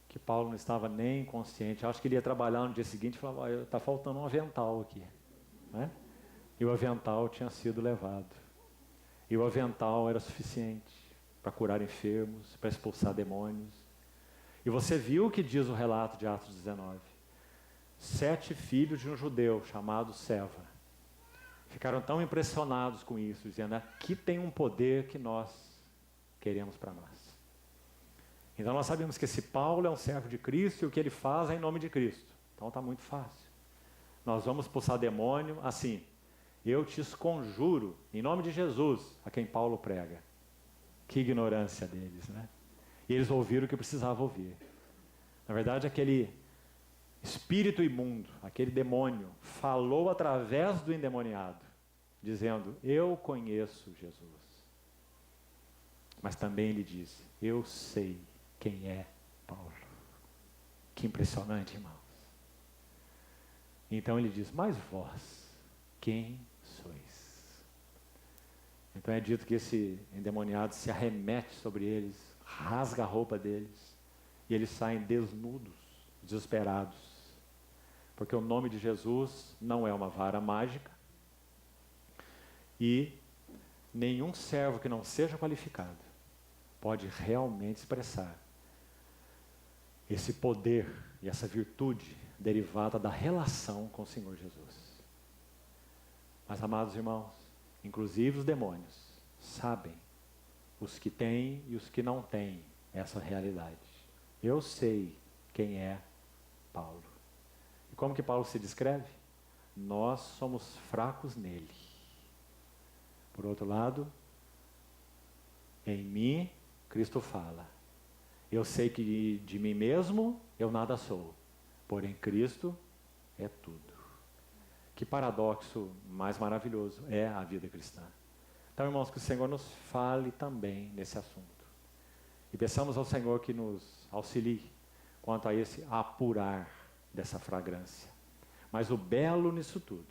que Paulo não estava nem consciente. Acho que ele ia trabalhar no dia seguinte e falava, está faltando um avental aqui. Não é? E o avental tinha sido levado. E o avental era suficiente para curar enfermos, para expulsar demônios. E você viu o que diz o relato de Atos 19. 7 filhos de um judeu chamado Seva ficaram tão impressionados com isso, dizendo, aqui tem um poder que nós queremos para nós. Então nós sabemos que esse Paulo é um servo de Cristo e o que ele faz é em nome de Cristo. Então está muito fácil. Nós vamos expulsar demônio assim, eu te esconjuro, em nome de Jesus, a quem Paulo prega. Que ignorância deles, né? E eles ouviram o que precisavam ouvir. Na verdade, aquele espírito imundo, aquele demônio, falou através do endemoniado, dizendo, eu conheço Jesus. Mas também ele disse, eu sei quem é Paulo. Que impressionante, irmãos. Então ele diz, mas vós, quem sois? Então é dito que esse endemoniado se arremete sobre eles, rasga a roupa deles, e eles saem desnudos, desesperados. Porque o nome de Jesus não é uma vara mágica, e nenhum servo que não seja qualificado pode realmente expressar esse poder e essa virtude derivada da relação com o Senhor Jesus. Mas, amados irmãos, inclusive os demônios sabem, os que têm e os que não têm essa realidade. Eu sei quem é Paulo. E como que Paulo se descreve? Nós somos fracos nele. Por outro lado, em mim, Cristo fala. Eu sei que de mim mesmo eu nada sou, porém Cristo é tudo. Que paradoxo mais maravilhoso é a vida cristã. Então, irmãos, que o Senhor nos fale também nesse assunto. E peçamos ao Senhor que nos auxilie quanto a esse apurar dessa fragrância. Mas o belo nisso tudo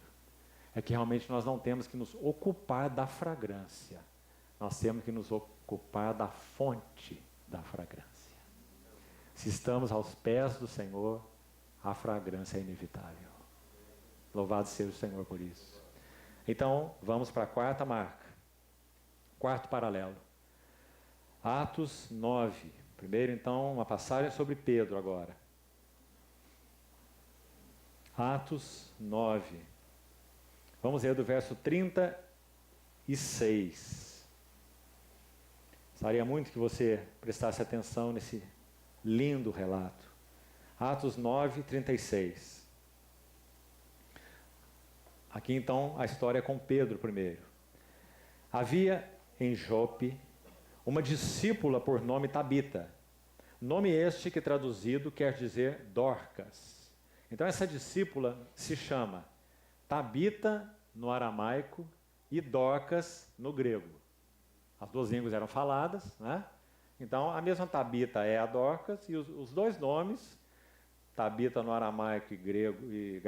é que realmente nós não temos que nos ocupar da fragrância. Nós temos que nos ocupar da fonte da fragrância. Se estamos aos pés do Senhor, a fragrância é inevitável. Louvado seja o Senhor por isso. Então, vamos para a quarta marca. Quarto paralelo. Atos 9. Primeiro, então, uma passagem sobre Pedro agora. Atos 9. Vamos ler do verso 36. Gostaria muito que você prestasse atenção nesse lindo relato. Atos 9, 36. Aqui então a história é com Pedro primeiro. Havia em Jope uma discípula por nome Tabita. Nome este que traduzido quer dizer Dorcas. Então essa discípula se chama Tabita no aramaico e Dorcas no grego. As duas línguas eram faladas, né? Então a mesma Tabita é a Dorcas e os dois nomes, Tabita no aramaico e grego e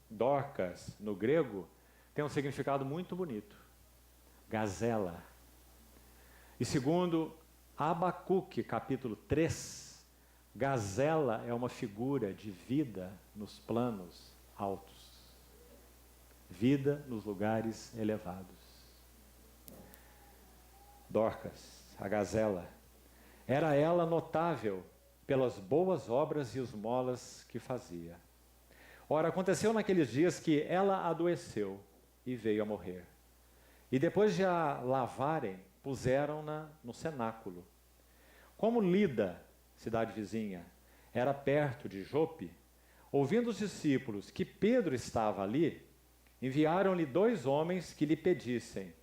Dorcas no grego, tem um significado muito bonito. Gazela. E segundo Abacuque, capítulo 3, gazela é uma figura de vida nos planos altos. Vida nos lugares elevados. Dorcas, a gazela, era ela notável pelas boas obras e esmolas que fazia. Ora, aconteceu naqueles dias que ela adoeceu e veio a morrer. E depois de a lavarem, puseram-na no cenáculo. Como Lida, cidade vizinha, era perto de Jope, Ouvindo os discípulos que Pedro estava ali, enviaram-lhe 2 homens que lhe pedissem: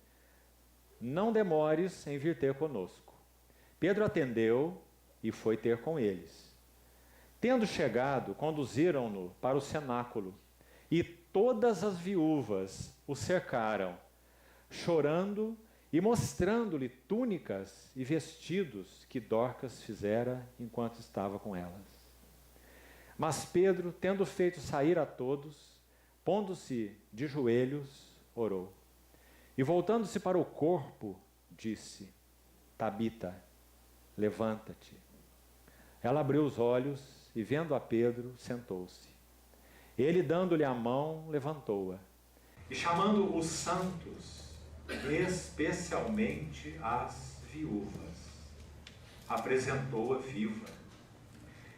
não demores em vir ter conosco. Pedro atendeu e foi ter com eles. Tendo chegado, conduziram-no para o cenáculo, e todas as viúvas o cercaram, chorando e mostrando-lhe túnicas e vestidos que Dorcas fizera enquanto estava com elas. Mas Pedro, tendo feito sair a todos, pondo-se de joelhos, orou. E voltando-se para o corpo, disse: Tabita, levanta-te. Ela abriu os olhos e, vendo a Pedro, sentou-se. Ele, dando-lhe a mão, levantou-a. E chamando os santos, especialmente as viúvas, apresentou-a viva.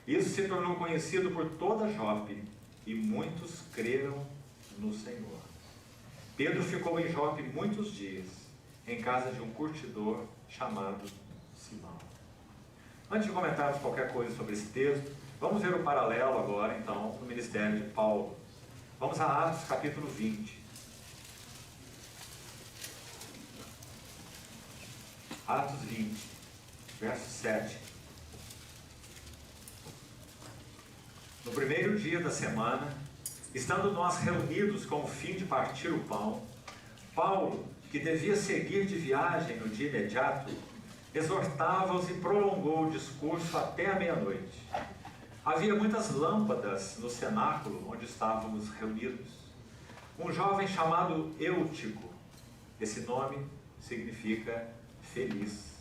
Isso se tornou conhecido por toda Jope, e muitos creram no Senhor. Pedro ficou em Jope muitos dias, em casa de um curtidor chamado Simão. Antes de comentarmos qualquer coisa sobre esse texto, vamos ver o paralelo agora, então, no ministério de Paulo. Vamos a Atos capítulo 20. Atos 20, verso 7. No primeiro dia da semana, estando nós reunidos com o fim de partir o pão, Paulo, que devia seguir de viagem no dia imediato, exortava-os e prolongou o discurso até a meia-noite. Havia muitas lâmpadas no cenáculo onde estávamos reunidos. Um jovem chamado Eutico, esse nome significa feliz,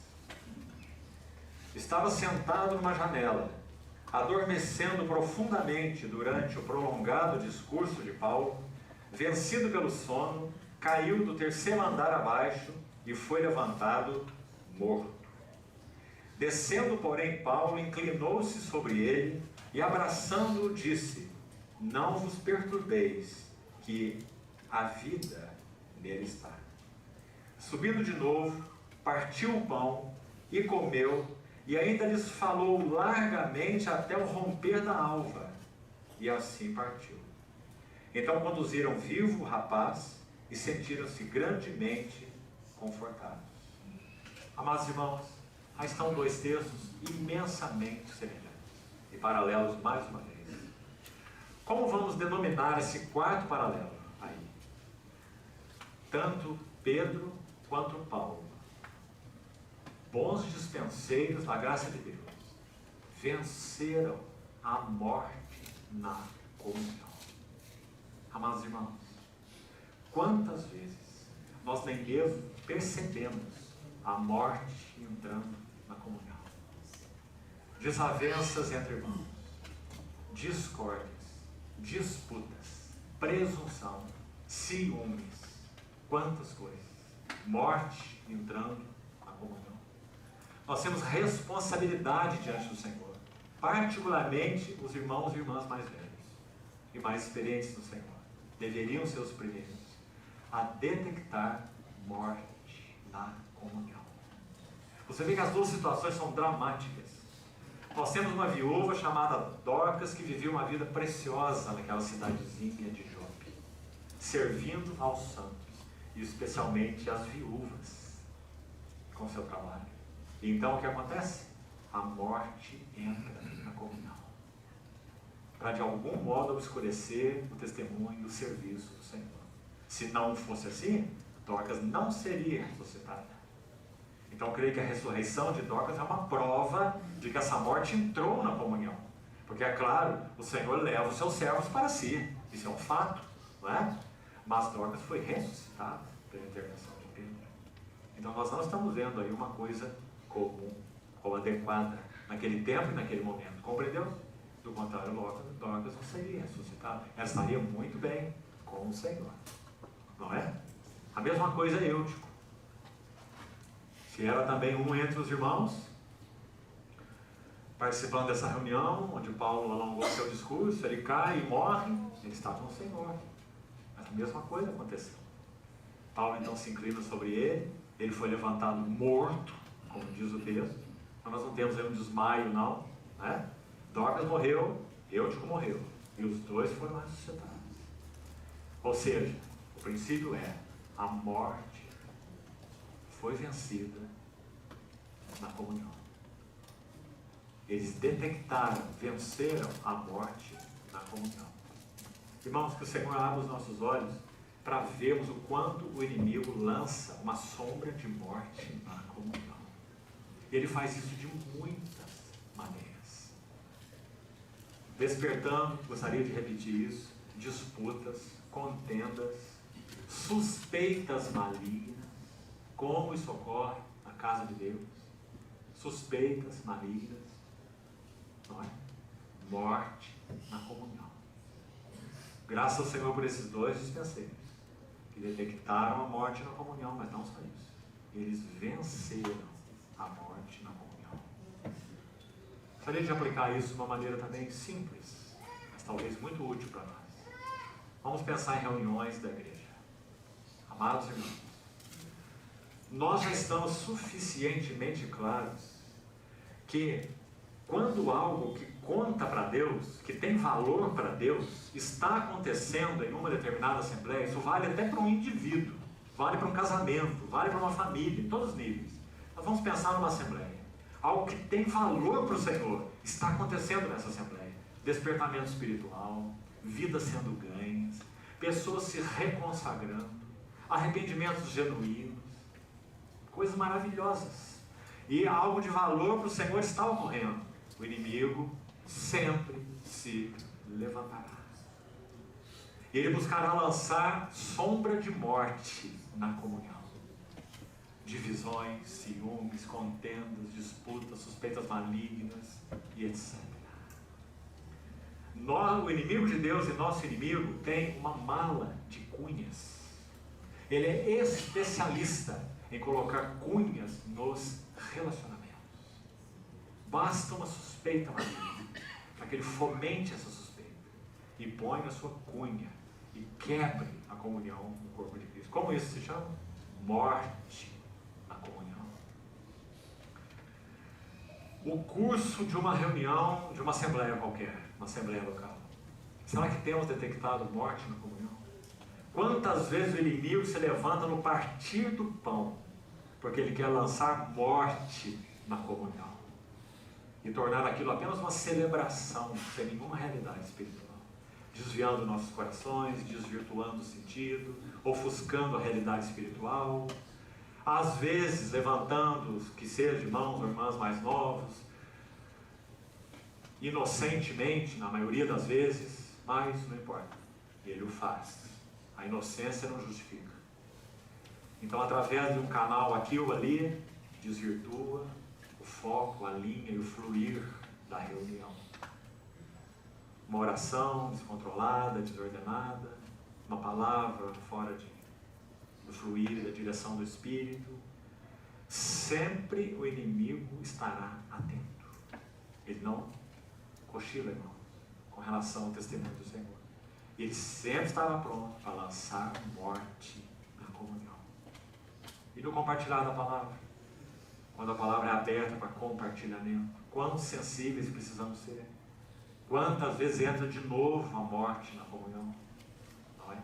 estava sentado numa janela, adormecendo profundamente durante o prolongado discurso de Paulo. Vencido pelo sono, caiu do 3º andar abaixo e foi levantado morto. Descendo, porém, Paulo inclinou-se sobre ele e, abraçando-o, disse: não vos perturbeis, que a vida nele está. Subindo de novo, partiu o pão e comeu, e ainda lhes falou largamente até o romper da alva, e assim partiu. Então conduziram vivo o rapaz e sentiram-se grandemente confortados. Amados irmãos, aí estão 2 textos imensamente semelhantes e paralelos mais uma vez. Como vamos denominar esse quarto paralelo aí? Tanto Pedro quanto Paulo, bons dispenseiros da graça de Deus, venceram a morte na comunhão. Amados irmãos, quantas vezes nós nem mesmo percebemos a morte entrando na comunhão? Desavenças entre irmãos, discórdias, disputas, presunção, ciúmes, quantas coisas. Morte entrando na comunhão. Nós temos responsabilidade diante do Senhor, particularmente os irmãos e irmãs mais velhos e mais experientes no Senhor. Deveriam ser os primeiros a detectar morte na comunhão. Você vê que as 2 situações são dramáticas. Nós temos uma viúva chamada Dorcas, que vivia uma vida preciosa naquela cidadezinha de Jope, servindo aos santos, e especialmente às viúvas, com seu trabalho. E então o que acontece? A morte entra na comunhão, para de algum modo obscurecer o testemunho e o serviço do Senhor. Se não fosse assim, Dorcas não seria ressuscitada. Então eu creio que a ressurreição de Dorcas é uma prova de que essa morte entrou na comunhão. Porque é claro, o Senhor leva os seus servos para si. Isso é um fato, não é? Mas Dorcas foi ressuscitada pela intervenção de Pedro. Então nós não estamos vendo aí uma coisa comum ou adequada naquele tempo e naquele momento. Compreendeu? Do contrário, Dorcas não seria ressuscitada. Ela estaria muito bem com o Senhor. Não é? A mesma coisa é Eutico. Se era também um entre os irmãos, participando dessa reunião, onde Paulo alongou seu discurso, ele cai e morre, ele está com o Senhor. Mas a mesma coisa aconteceu. Paulo então se inclina sobre ele foi levantado morto, como diz o texto. Mas nós não temos aí um desmaio, não, né? Dorcas morreu, Eutico morreu. E os dois foram ressuscitados. Ou seja, o princípio é: a morte foi vencida na comunhão. Eles detectaram, venceram a morte na comunhão. Irmãos, que o Senhor abra os nossos olhos para vermos o quanto o inimigo lança uma sombra de morte na comunhão. Ele faz isso de muitas maneiras. Despertando, gostaria de repetir isso, disputas, contendas, suspeitas malignas. Como isso ocorre na casa de Deus? Suspeitas malignas, não é? Morte na comunhão. Graças ao Senhor por esses dois dispenseiros, que detectaram a morte na comunhão, mas não só isso. Eles venceram a morte na comunhão. Gostaria de aplicar isso de uma maneira também simples, mas talvez muito útil para nós. Vamos pensar em reuniões da igreja. Amados irmãos, nós já estamos suficientemente claros que quando algo que conta para Deus, que tem valor para Deus, está acontecendo em uma determinada assembleia, isso vale até para um indivíduo, vale para um casamento, vale para uma família, em todos os níveis. Nós vamos pensar numa assembleia. Algo que tem valor para o Senhor está acontecendo nessa assembleia. Despertamento espiritual, vidas sendo ganhas, pessoas se reconsagrando, arrependimentos genuínos, coisas maravilhosas. E algo de valor para o Senhor está ocorrendo. O inimigo sempre se levantará. Ele buscará lançar sombra de morte na comunhão. Divisões, ciúmes, contendas, disputas, suspeitas malignas e etc. O inimigo de Deus e nosso inimigo tem uma mala de cunhas. Ele é especialista em colocar cunhas nos relacionamentos. Basta uma suspeita maligna para que ele fomente essa suspeita e ponha a sua cunha e quebre a comunhão no corpo de Cristo. Como isso se chama? Morte na comunhão. O curso de uma reunião, de uma assembleia qualquer, uma assembleia local. Será que temos detectado morte na comunhão? Quantas vezes o inimigo se levanta no partir do pão, porque ele quer lançar morte na comunhão e tornar aquilo apenas uma celebração, sem nenhuma realidade espiritual, desviando nossos corações, desvirtuando o sentido, ofuscando a realidade espiritual, às vezes levantando, que seja irmãos ou irmãs mais novos, inocentemente, na maioria das vezes, mas não importa, ele o faz. A inocência não justifica. Então, através de um canal aqui ou ali, desvirtua o foco, a linha e o fluir da reunião. Uma oração descontrolada, desordenada, uma palavra fora do fluir e da direção do Espírito. Sempre o inimigo estará atento. Ele não cochila, irmão, com relação ao testemunho do Senhor. Ele sempre estará pronto para lançar morte na comunhão. E no compartilhar da palavra, quando a palavra é aberta para compartilhamento, quão sensíveis precisamos ser. Quantas vezes entra de novo a morte na comunhão, não é?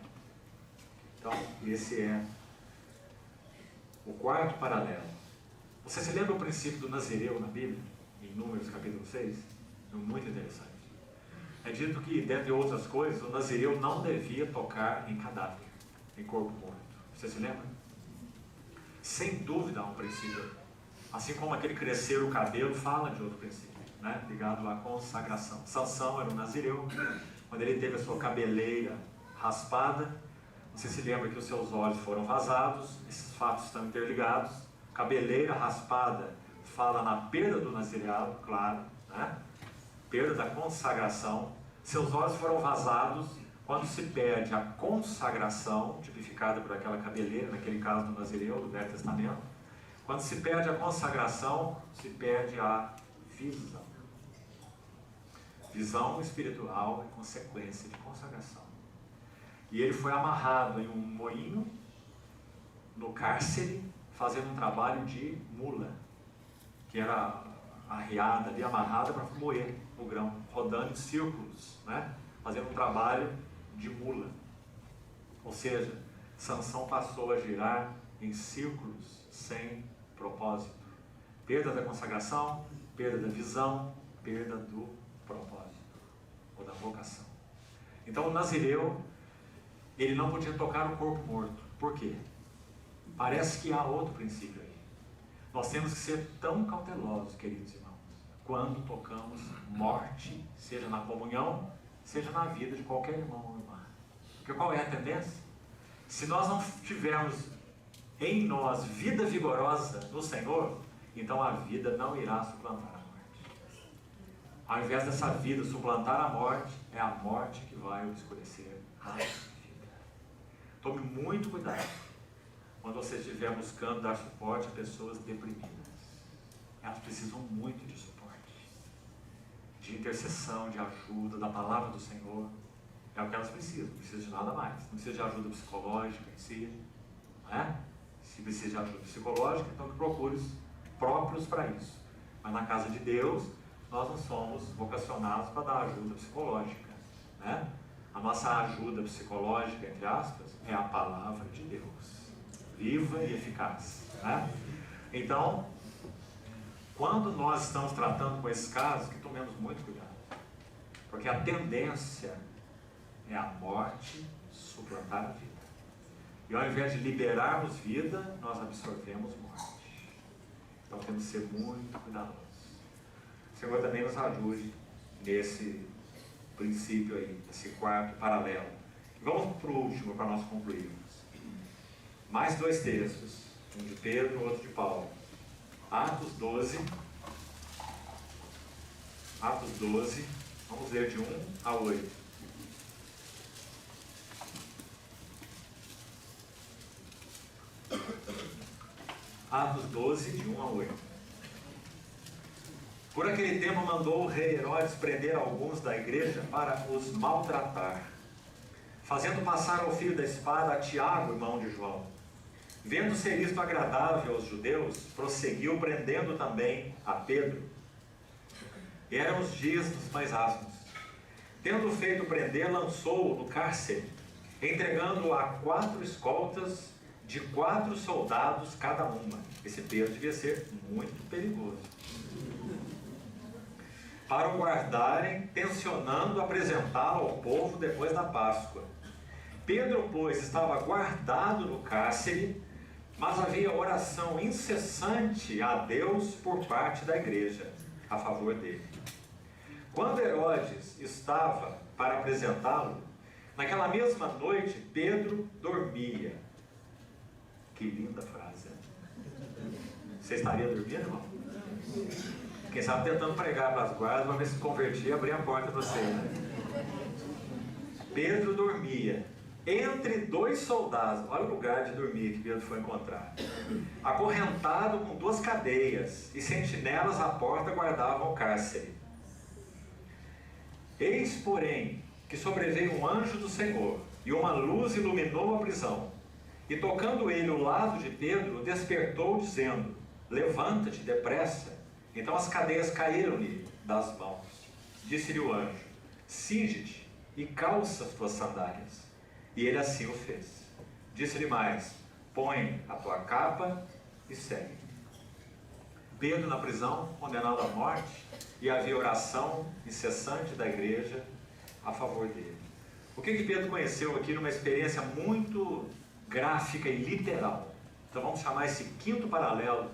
Então, esse é o quarto paralelo. Você se lembra o princípio do Nazireu na Bíblia, em Números capítulo 6? É muito interessante. É dito que, dentre outras coisas, o Nazireu não devia tocar em cadáver, em corpo morto. Você se lembra? Sem dúvida há um princípio. Assim como aquele crescer o cabelo fala de outro princípio, né? Ligado à consagração. Sansão era um Nazireu. Quando ele teve a sua cabeleira raspada, você se lembra que os seus olhos foram vazados. Esses fatos estão interligados. Cabeleira raspada fala na perda do nazireado, claro, né? Perda da consagração. Seus olhos foram vazados quando se perde a consagração, tipificada por aquela cabeleira, naquele caso do Nazireu, do Velho Testamento. Quando se perde a consagração, se perde a visão. Visão espiritual é consequência de consagração. E ele foi amarrado em um moinho, no cárcere, fazendo um trabalho de mula, que era arriada ali, amarrada para moer o grão, rodando em círculos, né? fazendo um trabalho de mula. Ou seja, Sansão passou a girar em círculos sem propósito. Perda da consagração, perda da visão, perda do propósito, ou da vocação. Então o nazireu, ele não podia tocar o corpo morto. Por quê? Parece que há outro princípio aí. Nós temos que ser tão cautelosos, queridos irmãos, quando tocamos morte, seja na comunhão, seja na vida de qualquer irmão ou irmã. Porque qual é a tendência? Se nós não tivermos em nós vida vigorosa no Senhor, então a vida não irá suplantar a morte. Ao invés dessa vida suplantar a morte, é a morte que vai obscurecer a vida. Tome muito cuidado quando você estiver buscando dar suporte a pessoas deprimidas. Elas precisam muito de suporte, de intercessão, de ajuda, da palavra do Senhor. É o que elas precisam, não precisa de nada mais. Não precisa de ajuda psicológica em si, não é? Se precisa de ajuda psicológica, então que procure os próprios para isso. Mas na casa de Deus, nós não somos vocacionados para dar ajuda psicológica, né? A nossa ajuda psicológica, entre aspas, é a palavra de Deus, viva e eficaz, né? Então, quando nós estamos tratando com esses casos, que tomemos muito cuidado, porque a tendência é a morte suplantar a vida. E ao invés de liberarmos vida, nós absorvemos morte. Então temos que ser muito cuidadosos. O Senhor também nos ajude nesse princípio aí, nesse quarto paralelo. E vamos para o último, para nós concluirmos. Mais dois textos, um de Pedro e outro de Paulo. Atos 12, vamos ler de 1 a 8. Atos 12, de 1 a 8. Por aquele tempo mandou o rei Herodes prender alguns da igreja para os maltratar, fazendo passar ao fio da espada a Tiago, irmão de João. Vendo ser isto agradável aos judeus, prosseguiu prendendo também a Pedro. E eram os dias dos mais ásperos. Tendo feito prender, lançou-o no cárcere, entregando-o a 4 escoltas de 4 soldados cada uma. Esse Pedro devia ser muito perigoso. Para o guardarem, tencionando apresentá-lo ao povo depois da Páscoa. Pedro, pois, estava guardado no cárcere, mas havia oração incessante a Deus por parte da igreja, a favor dele. Quando Herodes estava para apresentá-lo, naquela mesma noite, Pedro dormia. Que linda frase, né? Você estaria dormindo, irmão? Quem sabe tentando pregar para as guardas, para ver se convertia e abrir a porta para você, né? Pedro dormia entre 2 soldados. Olha o lugar de dormir que Pedro foi encontrar. Acorrentado com 2 cadeias, e sentinelas à porta guardavam o cárcere. Eis, porém, que sobreveio um anjo do Senhor, e uma luz iluminou a prisão. E tocando ele o lado de Pedro, despertou, dizendo: levanta-te depressa. Então as cadeias caíram-lhe das mãos. Disse-lhe o anjo: cinge-te e calça as tuas sandálias. E ele assim o fez. Disse-lhe mais: põe a tua capa e segue. Pedro na prisão, condenado à morte, e havia oração incessante da igreja a favor dele. O que Pedro conheceu aqui numa experiência muito gráfica e literal? Então vamos chamar esse quinto paralelo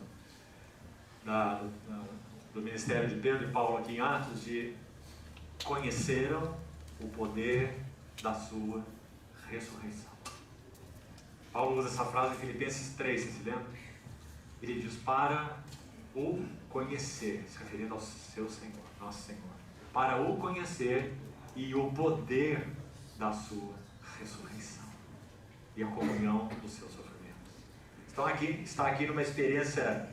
do ministério de Pedro e Paulo aqui em Atos, de conheceram o poder da sua ressurreição. Paulo usa essa frase em Filipenses 3, você se lembra? Ele diz: para o conhecer, se referindo ao seu Senhor, nosso Senhor, para o conhecer e o poder da sua ressurreição e a comunhão dos seus sofrimentos. Está aqui numa experiência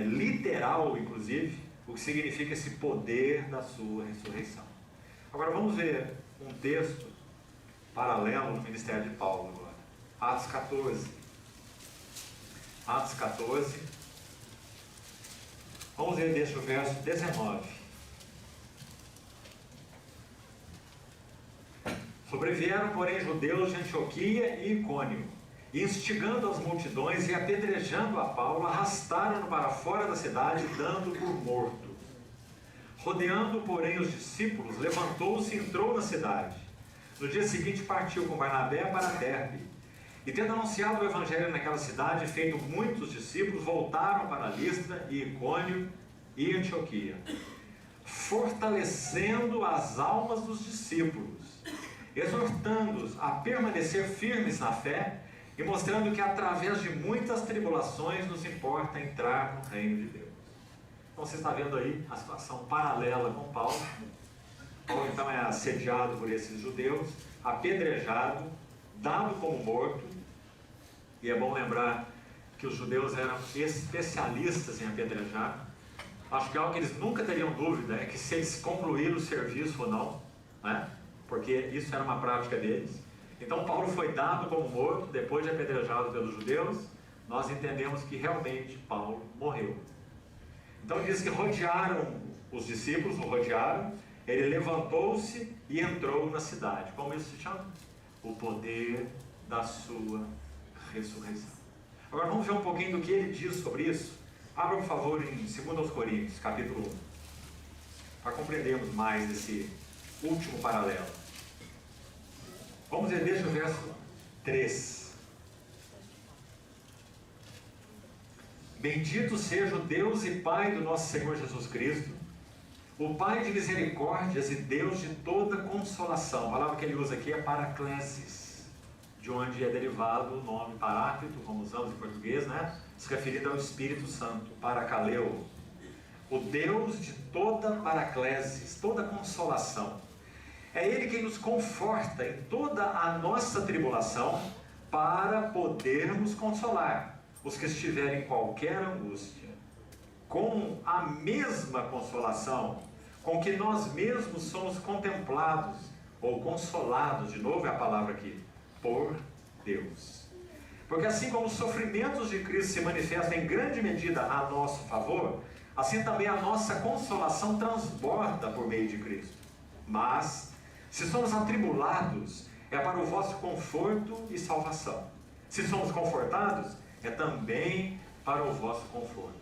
literal, inclusive, o que significa esse poder da sua ressurreição. Agora vamos ver um texto paralelo no ministério de Paulo agora. Atos 14. Atos 14. Vamos ler desde o verso 19. Sobrevieram, porém, judeus de Antioquia e Icônio, e instigando as multidões e apedrejando a Paulo, arrastaram-no para fora da cidade, dando por morto. Rodeando, porém, os discípulos, levantou-se e entrou na cidade. No dia seguinte partiu com Barnabé para Derbe. E tendo anunciado o evangelho naquela cidade, feito muitos discípulos, voltaram para Listra e Icônio e Antioquia, fortalecendo as almas dos discípulos, exortando-os a permanecer firmes na fé e mostrando que através de muitas tribulações nos importa entrar no reino de Deus. Então você está vendo aí a situação paralela com Paulo. Paulo então é assediado por esses judeus, apedrejado, dado como morto. E é bom lembrar que os judeus eram especialistas em apedrejar. Acho que algo que eles nunca teriam dúvida é que se eles concluíram o serviço ou não, né? Porque isso era uma prática deles. Então Paulo foi dado como morto, depois de apedrejado pelos judeus. Nós entendemos que realmente Paulo morreu. Então diz que rodearam os discípulos, o rodearam, ele levantou-se e entrou na cidade. Como isso se chama? O poder da sua ressurreição. Agora vamos ver um pouquinho do que ele diz sobre isso. Abra, por favor, em 2 Coríntios, capítulo 1, para compreendermos mais esse último paralelo. Vamos ver desde o verso 3. Bendito seja o Deus e Pai do nosso Senhor Jesus Cristo, o Pai de misericórdias e Deus de toda consolação. A palavra que ele usa aqui é paraclesis, de onde é derivado o nome paráclito, como usamos em português, né? Se referindo ao Espírito Santo, paracaleu. O Deus de toda paraclesis, toda consolação. É Ele quem nos conforta em toda a nossa tribulação, para podermos consolar os que estiverem em qualquer angústia, com a mesma consolação com que nós mesmos somos contemplados, ou consolados, de novo é a palavra aqui, por Deus. Porque assim como os sofrimentos de Cristo se manifestam em grande medida a nosso favor, assim também a nossa consolação transborda por meio de Cristo. Mas, se somos atribulados, é para o vosso conforto e salvação. Se somos confortados, é também para o vosso conforto.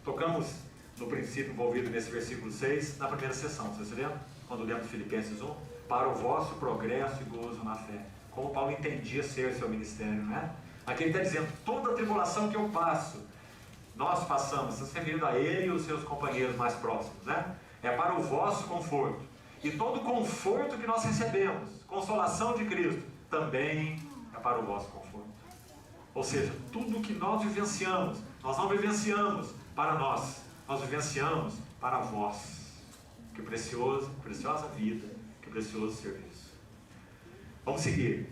Tocamos no princípio envolvido nesse versículo 6, na primeira sessão, vocês se lembram? Quando lemos Filipenses 1, para o vosso progresso e gozo na fé. Como Paulo entendia ser seu ministério, né? Aqui ele está dizendo, toda a tribulação que eu passo, nós passamos, se referindo a ele e os seus companheiros mais próximos, né? É para o vosso conforto. E todo o conforto que nós recebemos, consolação de Cristo, também é para o vosso conforto. Ou seja, tudo que nós vivenciamos, nós não vivenciamos para nós, nós vivenciamos para vós. Que preciosa vida, que precioso serviço. Vamos seguir.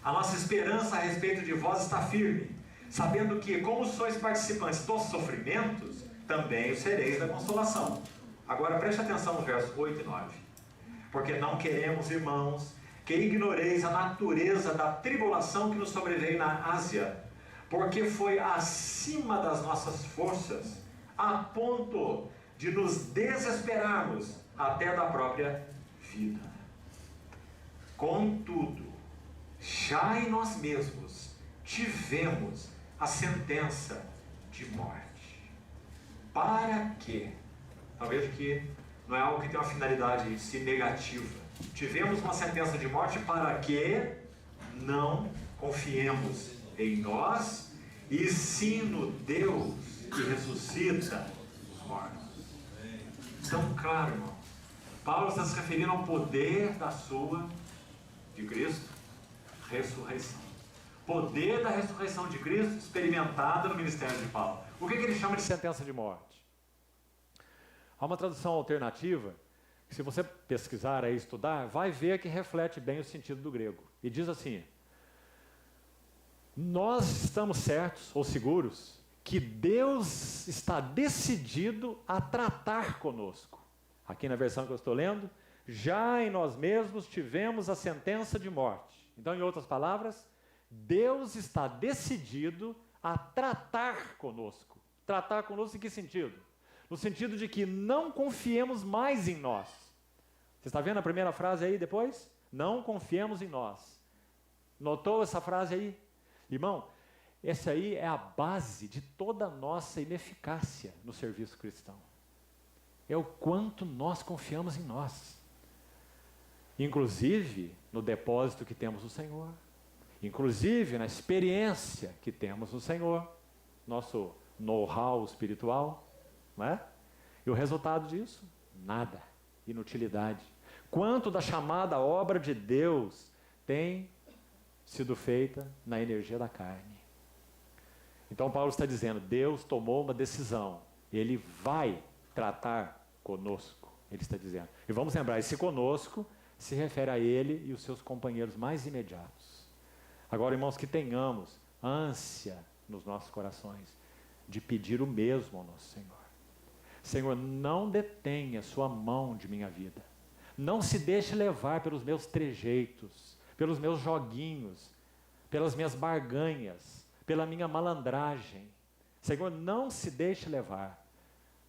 A nossa esperança a respeito de vós está firme, sabendo que, como sois participantes dos sofrimentos, também o sereis da consolação. Agora preste atenção nos versos 8 e 9. Porque não queremos, irmãos, que ignoreis a natureza da tribulação que nos sobreveio na Ásia, porque foi acima das nossas forças, a ponto de nos desesperarmos até da própria vida. Contudo, já em nós mesmos tivemos a sentença de morte. Para quê? Talvez que não é algo que tem uma finalidade em si negativa. Tivemos uma sentença de morte para que não confiemos em nós, e sim no Deus que ressuscita os mortos. Então, claro, irmão, Paulo está se referindo ao poder de Cristo, ressurreição. Poder da ressurreição de Cristo experimentada no ministério de Paulo. O que ele chama de sentença de morte? Há uma tradução alternativa, que se você pesquisar e estudar, vai ver que reflete bem o sentido do grego. E diz assim, nós estamos certos ou seguros que Deus está decidido a tratar conosco. Aqui na versão que eu estou lendo, já em nós mesmos tivemos a sentença de morte. Então, em outras palavras, Deus está decidido a tratar conosco. Tratar conosco em que sentido? No sentido de que não confiemos mais em nós. Você está vendo a primeira frase aí depois? Não confiemos em nós. Notou essa frase aí? Irmão, essa aí é a base de toda a nossa ineficácia no serviço cristão. É o quanto nós confiamos em nós. Inclusive no depósito que temos no Senhor. Inclusive na experiência que temos no Senhor. Nosso know-how espiritual. Não é? E o resultado disso? Nada. Inutilidade. Quanto da chamada obra de Deus tem sido feita na energia da carne. Então Paulo está dizendo, Deus tomou uma decisão. Ele vai tratar conosco. Ele está dizendo. E vamos lembrar, esse conosco se refere a ele e os seus companheiros mais imediatos. Agora, irmãos, que tenhamos ânsia nos nossos corações de pedir o mesmo ao nosso Senhor. Senhor, não detenha sua mão de minha vida. Não se deixe levar pelos meus trejeitos, pelos meus joguinhos, pelas minhas barganhas, pela minha malandragem. Senhor, não se deixe levar.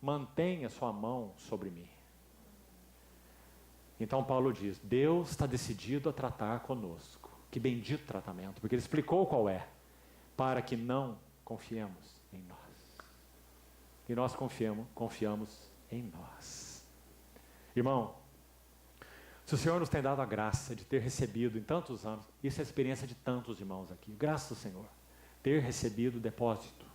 Mantenha sua mão sobre mim. Então Paulo diz, Deus está decidido a tratar conosco. Que bendito tratamento, porque ele explicou qual é. Para que não confiemos em nós. E nós confiamos em nós. Irmão, se o Senhor nos tem dado a graça de ter recebido em tantos anos, isso é a experiência de tantos irmãos aqui, graças ao Senhor, ter recebido o depósito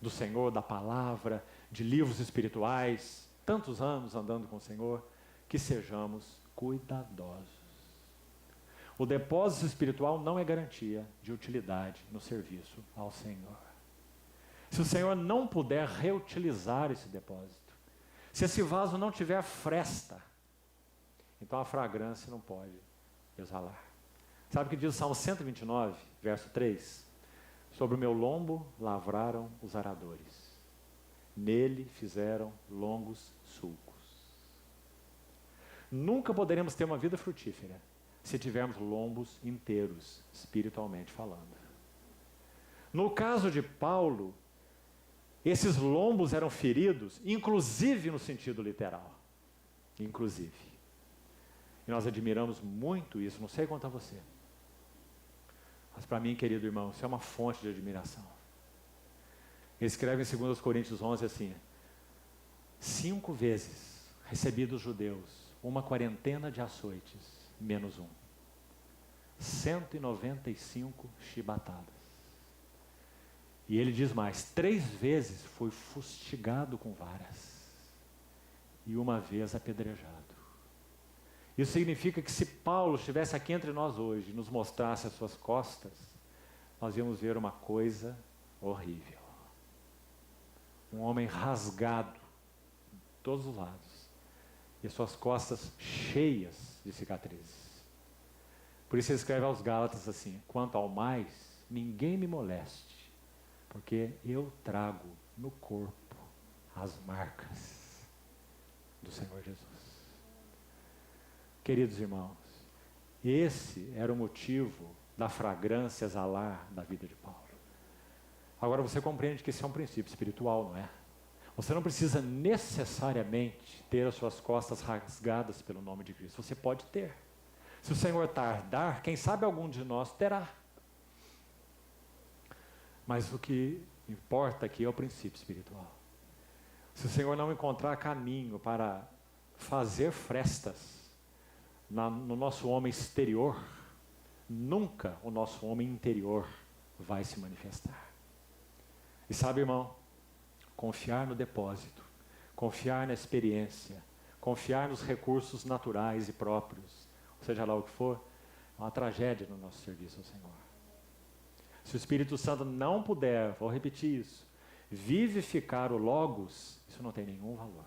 do Senhor, da palavra, de livros espirituais, tantos anos andando com o Senhor, que sejamos cuidadosos. O depósito espiritual não é garantia de utilidade no serviço ao Senhor. Se o Senhor não puder reutilizar esse depósito, se esse vaso não tiver fresta, então a fragrância não pode exalar. Sabe o que diz o Salmo 129, verso 3? Sobre o meu lombo lavraram os aradores, nele fizeram longos sulcos. Nunca poderemos ter uma vida frutífera se tivermos lombos inteiros, espiritualmente falando. No caso de Paulo, esses lombos eram feridos, inclusive no sentido literal. Inclusive. E nós admiramos muito isso, não sei quanto a você. Mas para mim, querido irmão, isso é uma fonte de admiração. Ele escreve em 2 Coríntios 11 assim, 5 vezes recebi dos judeus uma quarentena de açoites, menos um. 195 chibatadas. E ele diz mais, 3 vezes fui fustigado com varas. E uma vez apedrejado. Isso significa que se Paulo estivesse aqui entre nós hoje e nos mostrasse as suas costas, nós íamos ver uma coisa horrível. Um homem rasgado de todos os lados. E as suas costas cheias de cicatrizes. Por isso ele escreve aos Gálatas assim, quanto ao mais, ninguém me moleste, porque eu trago no corpo as marcas do Senhor Jesus. Queridos irmãos, esse era o motivo da fragrância exalar da vida de Paulo. Agora você compreende que esse é um princípio espiritual, não é? Você não precisa necessariamente ter as suas costas rasgadas pelo nome de Cristo. Você pode ter. Se o Senhor tardar, quem sabe algum de nós terá. Mas o que importa aqui é o princípio espiritual. Se o Senhor não encontrar caminho para fazer frestas no nosso homem exterior, nunca o nosso homem interior vai se manifestar. E sabe, irmão, confiar no depósito, confiar na experiência, confiar nos recursos naturais e próprios, seja lá o que for, é uma tragédia no nosso serviço ao Senhor. Se o Espírito Santo não puder, vou repetir isso, vivificar o Logos, isso não tem nenhum valor.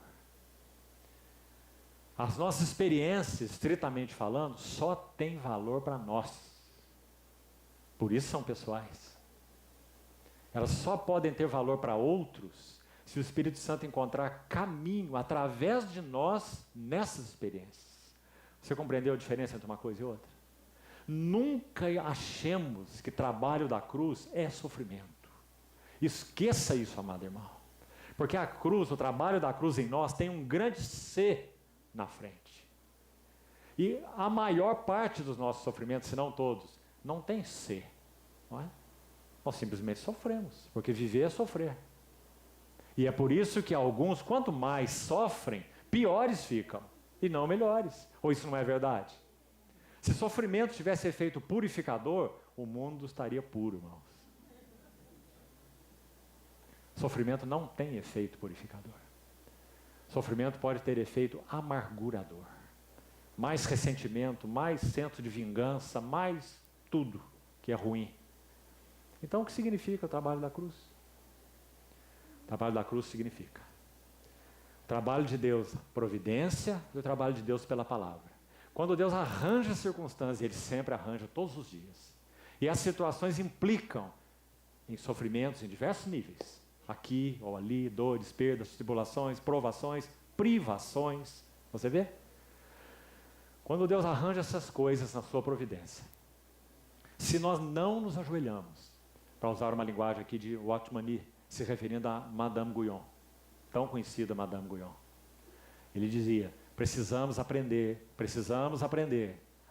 As nossas experiências, estritamente falando, só têm valor para nós. Por isso são pessoais. Elas só podem ter valor para outros se o Espírito Santo encontrar caminho através de nós nessas experiências. Você compreendeu a diferença entre uma coisa e outra? Nunca achemos que trabalho da cruz é sofrimento. Esqueça isso, amado irmão. Porque a cruz, o trabalho da cruz em nós tem um grande C na frente. E a maior parte dos nossos sofrimentos, se não todos, não tem ser, não é? Nós simplesmente sofremos, porque viver é sofrer. E é por isso que alguns, quanto mais sofrem, piores ficam, e não melhores. Ou isso não é verdade? Se sofrimento tivesse efeito purificador, o mundo estaria puro, irmãos. Sofrimento não tem efeito purificador. Sofrimento pode ter efeito amargurador. Mais ressentimento, mais senso de vingança, mais tudo que é ruim. Então, o que significa o trabalho da cruz? O trabalho da cruz significa o trabalho de Deus, providência, e o trabalho de Deus pela palavra. Quando Deus arranja circunstâncias, Ele sempre arranja todos os dias. E as situações implicam em sofrimentos em diversos níveis. Aqui ou ali, dores, perdas, tribulações, provações, privações. Você vê? Quando Deus arranja essas coisas na sua providência, se nós não nos ajoelhamos, para usar uma linguagem aqui de Watchman Nee, se referindo a Madame Guyon, tão conhecida Madame Guyon, ele dizia: precisamos aprender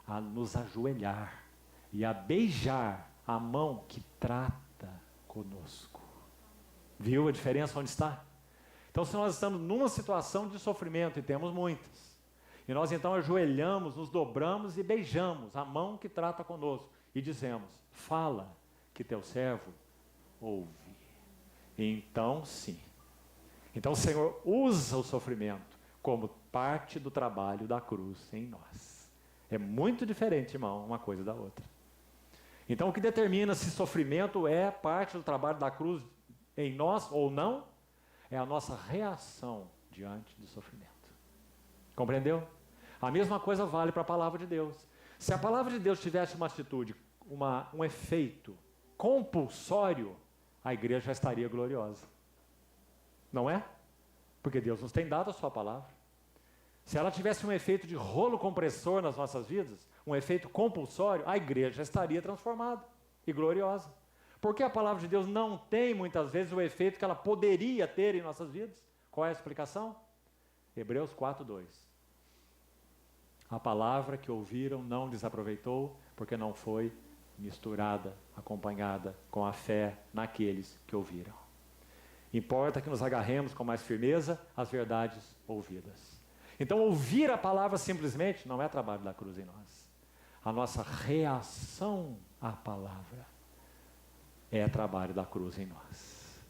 a nos ajoelhar e a beijar a mão que trata conosco. Viu a diferença onde está? Então, se nós estamos numa situação de sofrimento, e temos muitas, e nós então ajoelhamos, nos dobramos e beijamos a mão que trata conosco, e dizemos: fala, que teu servo ouve. Então, sim. Então, o Senhor usa o sofrimento como parte do trabalho da cruz em nós. É muito diferente, irmão, uma coisa da outra. Então, o que determina se sofrimento é parte do trabalho da cruz em nós ou não, é a nossa reação diante do sofrimento. Compreendeu? A mesma coisa vale para a palavra de Deus. Se a palavra de Deus tivesse uma atitude, um efeito compulsório, a igreja já estaria gloriosa. Não é? Porque Deus nos tem dado a sua palavra. Se ela tivesse um efeito de rolo compressor nas nossas vidas, um efeito compulsório, a igreja já estaria transformada e gloriosa. Porque a palavra de Deus não tem, muitas vezes, o efeito que ela poderia ter em nossas vidas. Qual é a explicação? Hebreus 4:2. A palavra que ouviram não lhes aproveitou, porque não foi misturada, acompanhada com a fé naqueles que ouviram. Importa que nos agarremos com mais firmeza às verdades ouvidas. Então, ouvir a palavra simplesmente não é trabalho da cruz em nós. A nossa reação à palavra é trabalho da cruz em nós.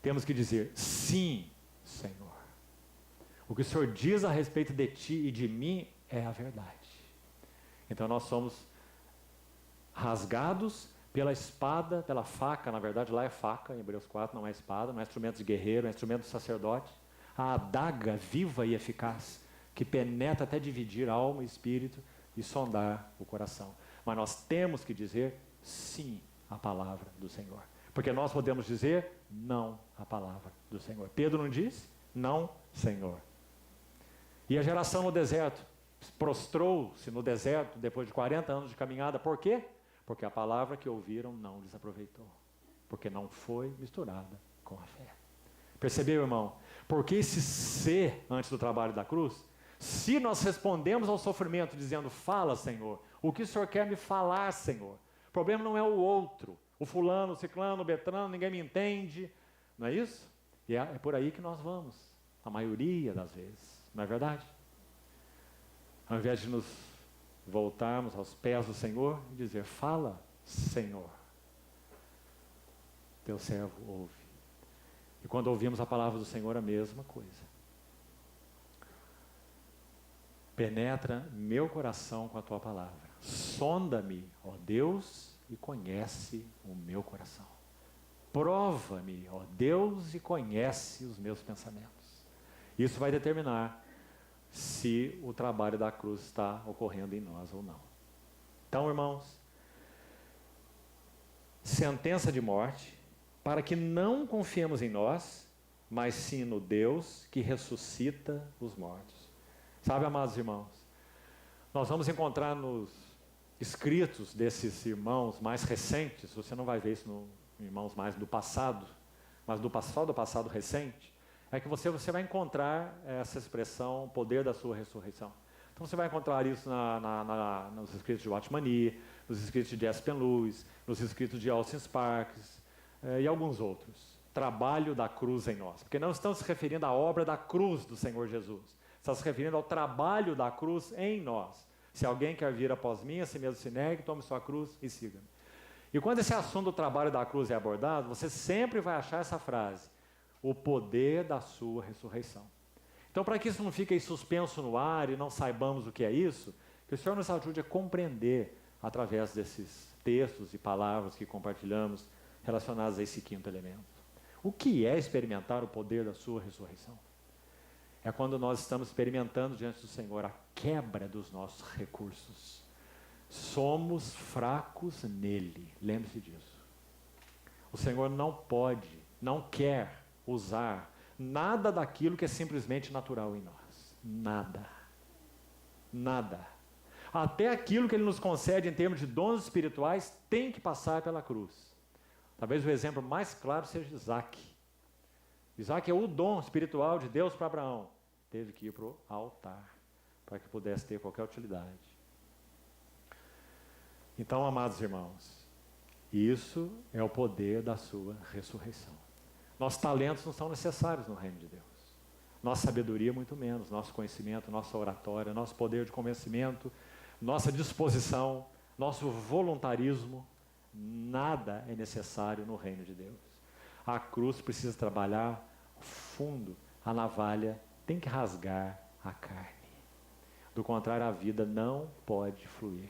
Temos que dizer: sim, Senhor. O que o Senhor diz a respeito de ti e de mim é a verdade. Então nós somos rasgados pela espada, pela faca, na verdade lá é faca, em Hebreus 4 não é espada, não é instrumento de guerreiro, é instrumento do sacerdote. A adaga viva e eficaz, que penetra até dividir alma e espírito e sondar o coração. Mas nós temos que dizer sim à palavra do Senhor. Porque nós podemos dizer não à palavra do Senhor. Pedro não disse? Não, Senhor. E a geração no deserto prostrou-se no deserto depois de 40 anos de caminhada. Por quê? Porque a palavra que ouviram não lhes aproveitou. Porque não foi misturada com a fé. Percebeu, irmão? Porque esse ser antes do trabalho da cruz, se nós respondemos ao sofrimento dizendo: fala, Senhor, o que o Senhor quer me falar, Senhor? O problema não é o outro, o fulano, o ciclano, o betrano, ninguém me entende. Não é isso? E é por aí que nós vamos, a maioria das vezes. Não é verdade? Ao invés de nos voltarmos aos pés do Senhor e dizer: fala, Senhor, teu servo ouve. E quando ouvimos a palavra do Senhor, a mesma coisa. Penetra meu coração com a tua palavra. Sonda-me, ó Deus, e conhece o meu coração. Prova-me, ó Deus, e conhece os meus pensamentos. Isso vai determinar se o trabalho da cruz está ocorrendo em nós ou não. Então, irmãos, sentença de morte, para que não confiemos em nós, mas sim no Deus que ressuscita os mortos. Sabe, amados irmãos, nós vamos encontrar nos escritos desses irmãos mais recentes, você não vai ver isso nos irmãos mais do passado, mas do passado recente, é que você vai encontrar essa expressão, o poder da sua ressurreição. Então você vai encontrar isso nos escritos de Watchman Nee, nos escritos de S. Pen Lewis, nos escritos de Austin Sparks e alguns outros. Trabalho da cruz em nós. Porque não estão se referindo à obra da cruz do Senhor Jesus. Está se referindo ao trabalho da cruz em nós. Se alguém quer vir após mim, a si mesmo se negue, tome sua cruz e siga-me. E quando esse assunto do trabalho da cruz é abordado, você sempre vai achar essa frase: o poder da sua ressurreição. Então, para que isso não fique aí suspenso no ar e não saibamos o que é isso, que o Senhor nos ajude a compreender através desses textos e palavras que compartilhamos relacionados a esse quinto elemento. O que é experimentar o poder da sua ressurreição? É quando nós estamos experimentando diante do Senhor a quebra dos nossos recursos. Somos fracos nele, lembre-se disso. O Senhor não pode, não quer usar nada daquilo que é simplesmente natural em nós. Nada. Nada. Até aquilo que Ele nos concede em termos de dons espirituais tem que passar pela cruz. Talvez o exemplo mais claro seja Isaac. Isaac é o dom espiritual de Deus para Abraão. Teve que ir para o altar para que pudesse ter qualquer utilidade. Então, amados irmãos, isso é o poder da sua ressurreição. Nossos talentos não são necessários no reino de Deus. Nossa sabedoria, muito menos. Nosso conhecimento, nossa oratória, nosso poder de convencimento, nossa disposição, nosso voluntarismo, nada é necessário no reino de Deus. A cruz precisa trabalhar fundo, a navalha tem que rasgar a carne. Do contrário, a vida não pode fluir.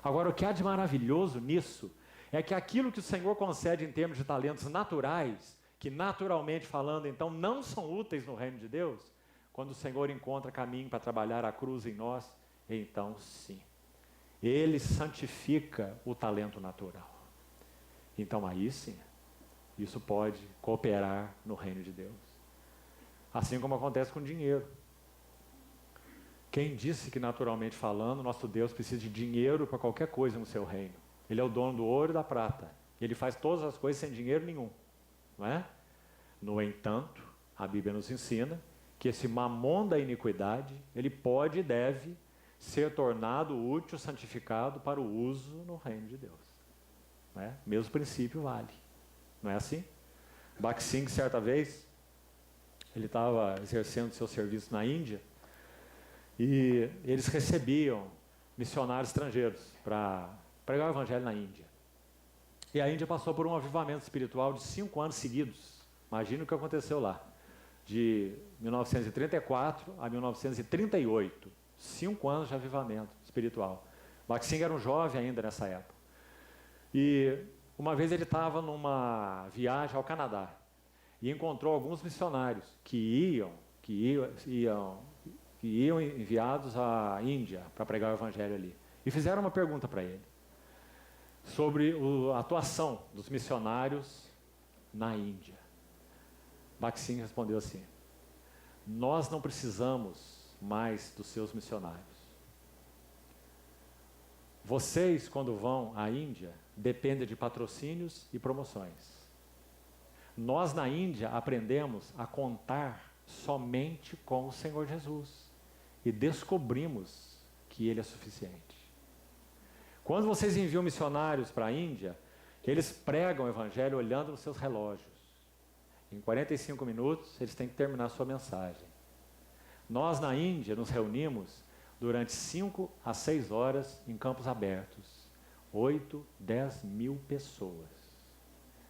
Agora, o que há de maravilhoso nisso é que aquilo que o Senhor concede em termos de talentos naturais, que naturalmente falando, então, não são úteis no reino de Deus, quando o Senhor encontra caminho para trabalhar a cruz em nós, então sim. Ele santifica o talento natural. Então aí sim, isso pode cooperar no reino de Deus. Assim como acontece com dinheiro. Quem disse que naturalmente falando, nosso Deus precisa de dinheiro para qualquer coisa no seu reino? Ele é o dono do ouro e da prata. Ele faz todas as coisas sem dinheiro nenhum. Não é? No entanto, a Bíblia nos ensina que esse mamon da iniquidade, ele pode e deve ser tornado útil, santificado para o uso no reino de Deus. Não é? Mesmo princípio vale. Não é assim? Bakht Singh, certa vez, ele estava exercendo seu serviço na Índia e eles recebiam missionários estrangeiros para pregar o evangelho na Índia. E a Índia passou por um avivamento espiritual de 5 anos seguidos. Imagina o que aconteceu lá. De 1934 a 1938. 5 anos de avivamento espiritual. Bakht Singh era um jovem ainda nessa época. E uma vez ele estava numa viagem ao Canadá e encontrou alguns missionários que iam enviados à Índia para pregar o evangelho ali. E fizeram uma pergunta para ele sobre a atuação dos missionários na Índia. Bakht Singh respondeu assim: nós não precisamos mais dos seus missionários. Vocês, quando vão à Índia, dependem de patrocínios e promoções. Nós, na Índia, aprendemos a contar somente com o Senhor Jesus e descobrimos que Ele é suficiente. Quando vocês enviam missionários para a Índia, eles pregam o evangelho olhando nos seus relógios. Em 45 minutos, eles têm que terminar a sua mensagem. Nós, na Índia, nos reunimos durante 5 a 6 horas em campos abertos. 8, 10 mil pessoas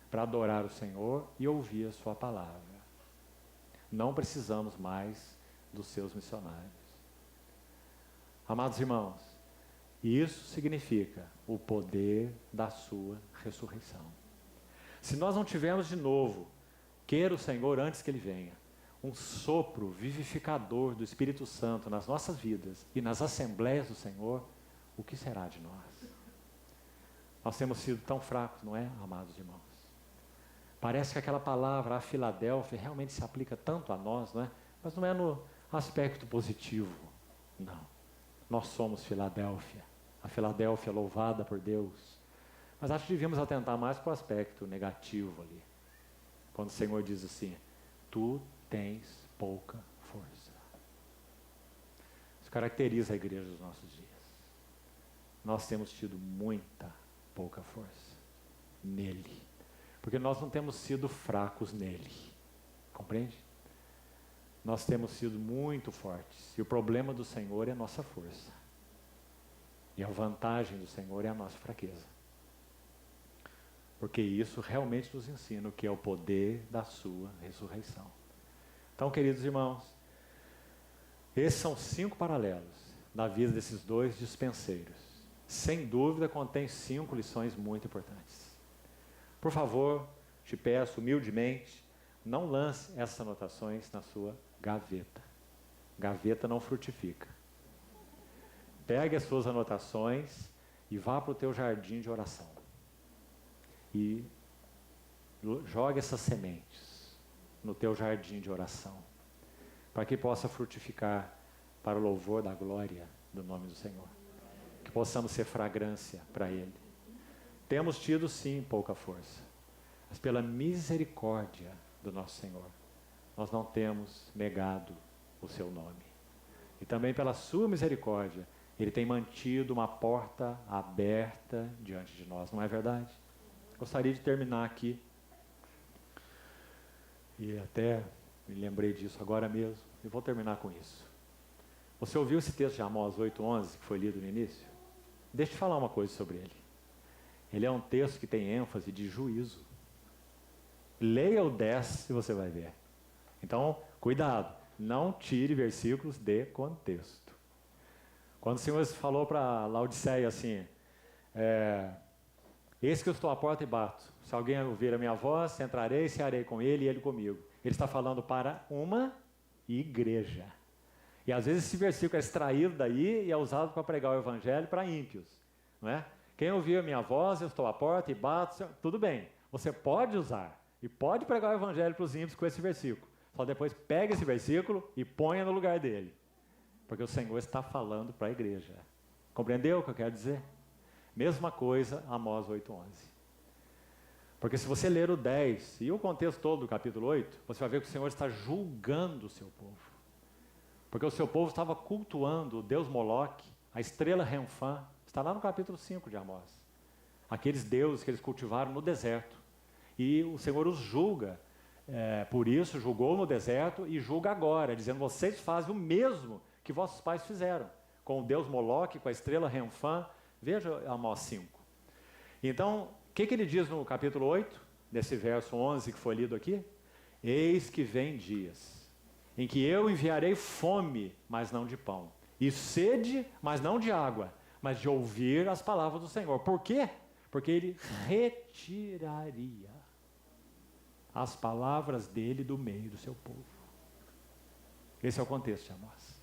para adorar o Senhor e ouvir a sua palavra. Não precisamos mais dos seus missionários. Amados irmãos, isso significa o poder da sua ressurreição. Se nós não tivermos de novo, queira o Senhor antes que Ele venha, um sopro vivificador do Espírito Santo nas nossas vidas e nas assembleias do Senhor, o que será de nós? Nós temos sido tão fracos, não é, amados irmãos? Parece que aquela palavra, a Filadélfia, realmente se aplica tanto a nós, não é? Mas não é no aspecto positivo, não. Nós somos Filadélfia, a Filadélfia louvada por Deus. Mas acho que devíamos atentar mais para o aspecto negativo ali. Quando o Senhor diz assim: tu tens pouca força. Isso caracteriza a igreja dos nossos dias. Nós temos tido muita pouca força nele. Porque nós não temos sido fracos nele. Compreende? Nós temos sido muito fortes. E o problema do Senhor é a nossa força. E a vantagem do Senhor é a nossa fraqueza. Porque isso realmente nos ensina o que é o poder da sua ressurreição. Então, queridos irmãos, esses são 5 paralelos na vida desses 2 dispenseiros. Sem dúvida, contém 5 lições muito importantes. Por favor, te peço humildemente, não lance essas anotações na sua gaveta. Gaveta não frutifica. Pegue as suas anotações e vá para o teu jardim de oração. E jogue essas sementes no teu jardim de oração, para que possa frutificar para o louvor da glória do nome do Senhor. Que possamos ser fragrância para Ele. Temos tido sim pouca força, mas pela misericórdia do nosso Senhor, nós não temos negado o seu nome. E também pela sua misericórdia, Ele tem mantido uma porta aberta diante de nós, não é verdade? Gostaria de terminar aqui, e até me lembrei disso agora mesmo, e vou terminar com isso. Você ouviu esse texto de Amós 8:11, que foi lido no início? Deixa eu te falar uma coisa sobre ele. Ele é um texto que tem ênfase de juízo. Leia o 10 e você vai ver. Então, cuidado, não tire versículos de contexto. Quando o Senhor falou para Laodiceia assim, eis que eu estou à porta e bato. Se alguém ouvir a minha voz, entrarei e cearei com ele e ele comigo. Ele está falando para uma igreja. E às vezes esse versículo é extraído daí e é usado para pregar o evangelho para ímpios. Não é? Quem ouvir a minha voz, eu estou à porta e bato. Tudo bem, você pode usar e pode pregar o evangelho para os ímpios com esse versículo. Só depois pega esse versículo e ponha no lugar dele. Porque o Senhor está falando para a igreja. Compreendeu o que eu quero dizer? Mesma coisa, Amós 8:11. Porque se você ler o 10 e o contexto todo do capítulo 8, você vai ver que o Senhor está julgando o seu povo. Porque o seu povo estava cultuando o Deus Moloque, a estrela Renfã, está lá no capítulo 5 de Amós. Aqueles deuses que eles cultivaram no deserto. E o Senhor os julga. Por isso, julgou no deserto e julga agora, dizendo, vocês fazem o mesmo que vossos pais fizeram, com o Deus Moloque, com a estrela Renfã. Veja Amós 5. Então, o que ele diz no capítulo 8, desse verso 11 que foi lido aqui? Eis que vem dias em que eu enviarei fome, mas não de pão, e sede, mas não de água, mas de ouvir as palavras do Senhor. Por quê? Porque ele retiraria as palavras dele do meio do seu povo. Esse é o contexto de Amós.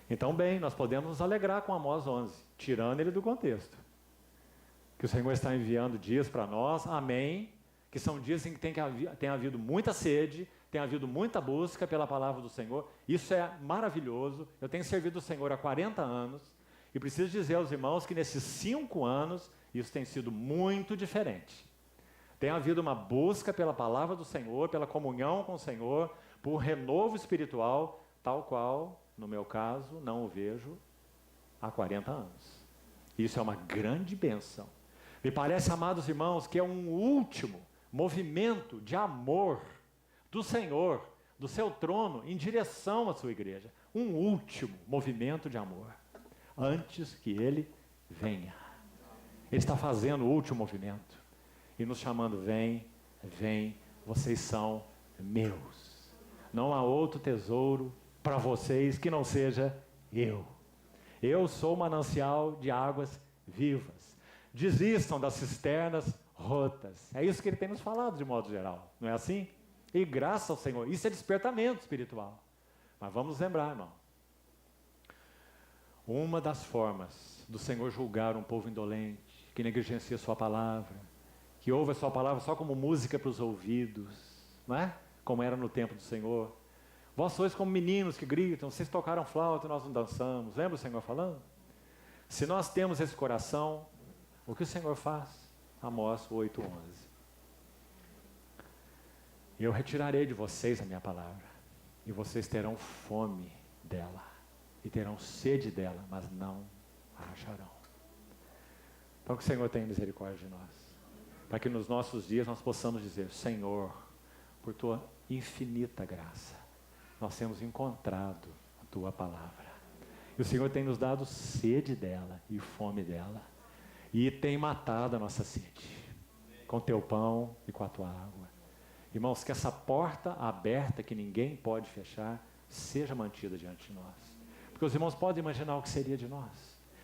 Então, bem, nós podemos nos alegrar com Amós 11, tirando ele do contexto. Que o Senhor está enviando dias para nós, amém, que são dias em que tem havido muita sede, tem havido muita busca pela palavra do Senhor. Isso é maravilhoso. Eu tenho servido o Senhor há 40 anos e preciso dizer aos irmãos que nesses 5 anos isso tem sido muito diferente. Tem havido uma busca pela palavra do Senhor, pela comunhão com o Senhor, por renovo espiritual, tal qual, no meu caso, não o vejo há 40 anos. Isso é uma grande bênção. Me parece, amados irmãos, que é um último movimento de amor do Senhor, do seu trono, em direção à sua igreja. Um último movimento de amor, antes que ele venha. Ele está fazendo o último movimento e nos chamando, vem, vem, vocês são meus. Não há outro tesouro para vocês que não seja eu. Eu sou o manancial de águas vivas. Desistam das cisternas rotas. É isso que ele tem nos falado de modo geral, não é assim? E graças ao Senhor, isso é despertamento espiritual. Mas vamos lembrar, irmão, uma das formas do Senhor julgar um povo indolente, que negligencia sua palavra, que ouve a sua palavra só como música para os ouvidos, não é? Como era no tempo do Senhor. Vós sois como meninos que gritam, vocês tocaram flauta e nós não dançamos. Lembra o Senhor falando? Se nós temos esse coração, o que o Senhor faz? Amós 8:11. Eu retirarei de vocês a minha palavra, e vocês terão fome dela. e terão sede dela, mas não a acharão. Então que o Senhor tenha misericórdia de nós, para que nos nossos dias nós possamos dizer: Senhor, por tua infinita graça, nós temos encontrado a tua palavra. E o Senhor tem nos dado sede dela e fome dela, e tem matado a nossa sede, com teu pão e com a tua água. Irmãos, que essa porta aberta que ninguém pode fechar, seja mantida diante de nós. Porque os irmãos podem imaginar o que seria de nós,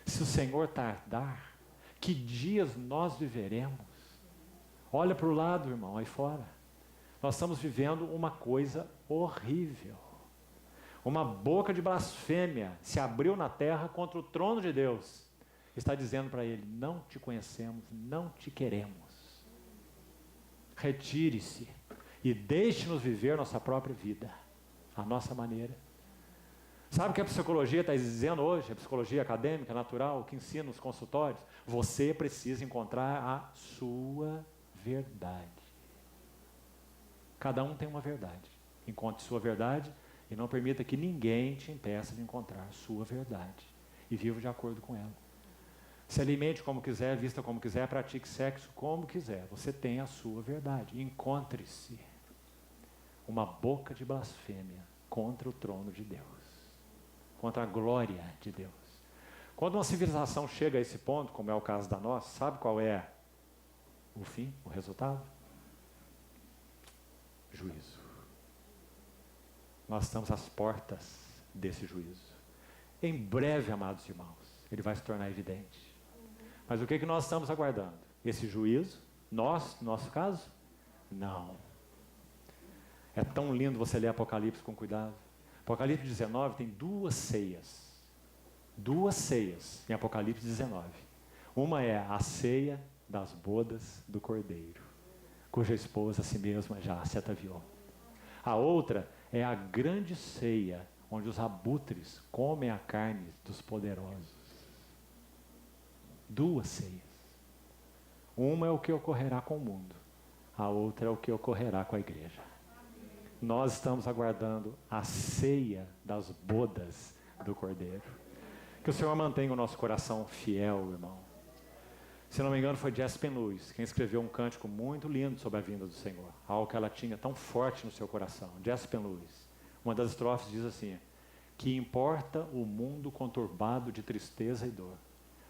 se o Senhor tardar, que dias nós viveremos. Olha para o lado, irmão, aí fora. Nós estamos vivendo uma coisa horrível. Uma boca de blasfêmia se abriu na terra contra o trono de Deus. Está dizendo para ele: não te conhecemos, não te queremos. Retire-se e deixe-nos viver nossa própria vida, a nossa maneira. Sabe o que a psicologia está dizendo hoje? A psicologia acadêmica, natural, que ensina nos consultórios? Você precisa encontrar a sua verdade. Cada um tem uma verdade. Encontre sua verdade e não permita que ninguém te impeça de encontrar sua verdade. E viva de acordo com ela. Se alimente como quiser, vista como quiser, pratique sexo como quiser. Você tem a sua verdade. Encontre-se uma boca de blasfêmia contra o trono de Deus, contra a glória de Deus. Quando uma civilização chega a esse ponto, como é o caso da nossa, sabe qual é o fim, o resultado? Juízo. Nós estamos às portas desse juízo. Em breve, amados irmãos, ele vai se tornar evidente. Mas o que nós estamos aguardando? Esse juízo? Nós, no nosso caso? Não. É tão lindo você ler Apocalipse com cuidado. Apocalipse 19 tem duas ceias. Duas ceias em Apocalipse 19. Uma é a ceia das bodas do Cordeiro, cuja esposa a si mesma já se ataviou. A outra é a grande ceia, onde os abutres comem a carne dos poderosos. Duas ceias. Uma é o que ocorrerá com o mundo, a outra é o que ocorrerá com a igreja. Nós estamos aguardando a ceia das bodas do Cordeiro. Que o Senhor mantenha o nosso coração fiel, irmão. Se não me engano, foi Jespen Lewis quem escreveu um cântico muito lindo sobre a vinda do Senhor, algo que ela tinha tão forte no seu coração. Jespen Lewis, uma das estrofes diz assim: que importa o mundo conturbado de tristeza e dor,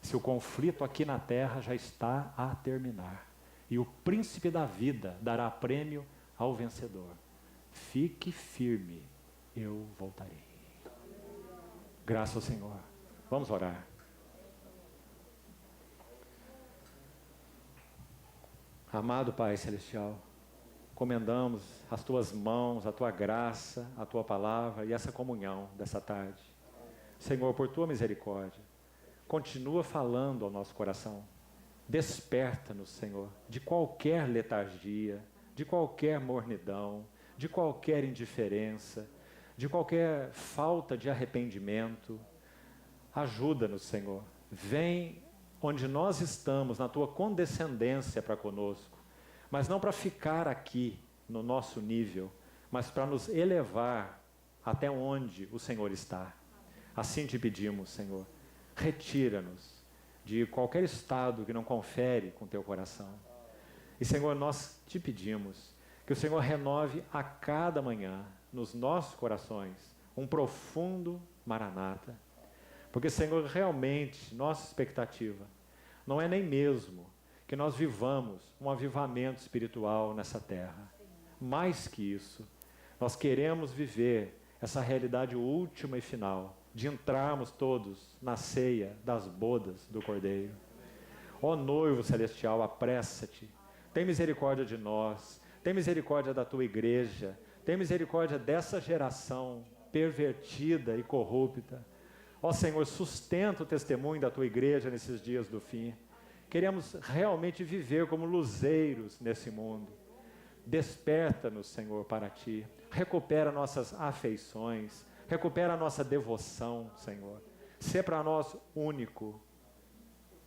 se o conflito aqui na terra já está a terminar, e o príncipe da vida dará prêmio ao vencedor. Fique firme, eu voltarei. Graças ao Senhor. Vamos orar. Amado Pai Celestial, encomendamos as Tuas mãos, a Tua graça, a Tua palavra e essa comunhão dessa tarde. Senhor, por Tua misericórdia, continua falando ao nosso coração. Desperta-nos, Senhor, de qualquer letargia, de qualquer mornidão, de qualquer indiferença, de qualquer falta de arrependimento. Ajuda-nos, Senhor. Vem onde nós estamos, na Tua condescendência para conosco, mas não para ficar aqui no nosso nível, mas para nos elevar até onde o Senhor está. Assim te pedimos, Senhor. Retira-nos de qualquer estado que não confere com Teu coração. E, Senhor, nós te pedimos que o Senhor renove a cada manhã, nos nossos corações, um profundo maranata. Porque, Senhor, realmente, nossa expectativa não é nem mesmo que nós vivamos um avivamento espiritual nessa terra. Mais que isso, nós queremos viver essa realidade última e final, de entrarmos todos na ceia das bodas do Cordeiro. Ó noivo celestial, apressa-te, tem misericórdia de nós, tem misericórdia da Tua igreja, tem misericórdia dessa geração pervertida e corrupta. Ó Senhor, sustenta o testemunho da Tua igreja nesses dias do fim. Queremos realmente viver como luzeiros nesse mundo. Desperta-nos, Senhor, para Ti. Recupera nossas afeições, recupera a nossa devoção, Senhor. Sê para nós único,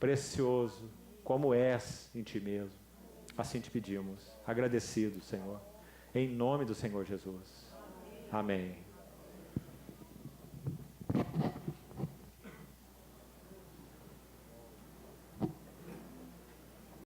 precioso, como és em Ti mesmo. Assim te pedimos, agradecidos, Senhor. Em nome do Senhor Jesus. Amém.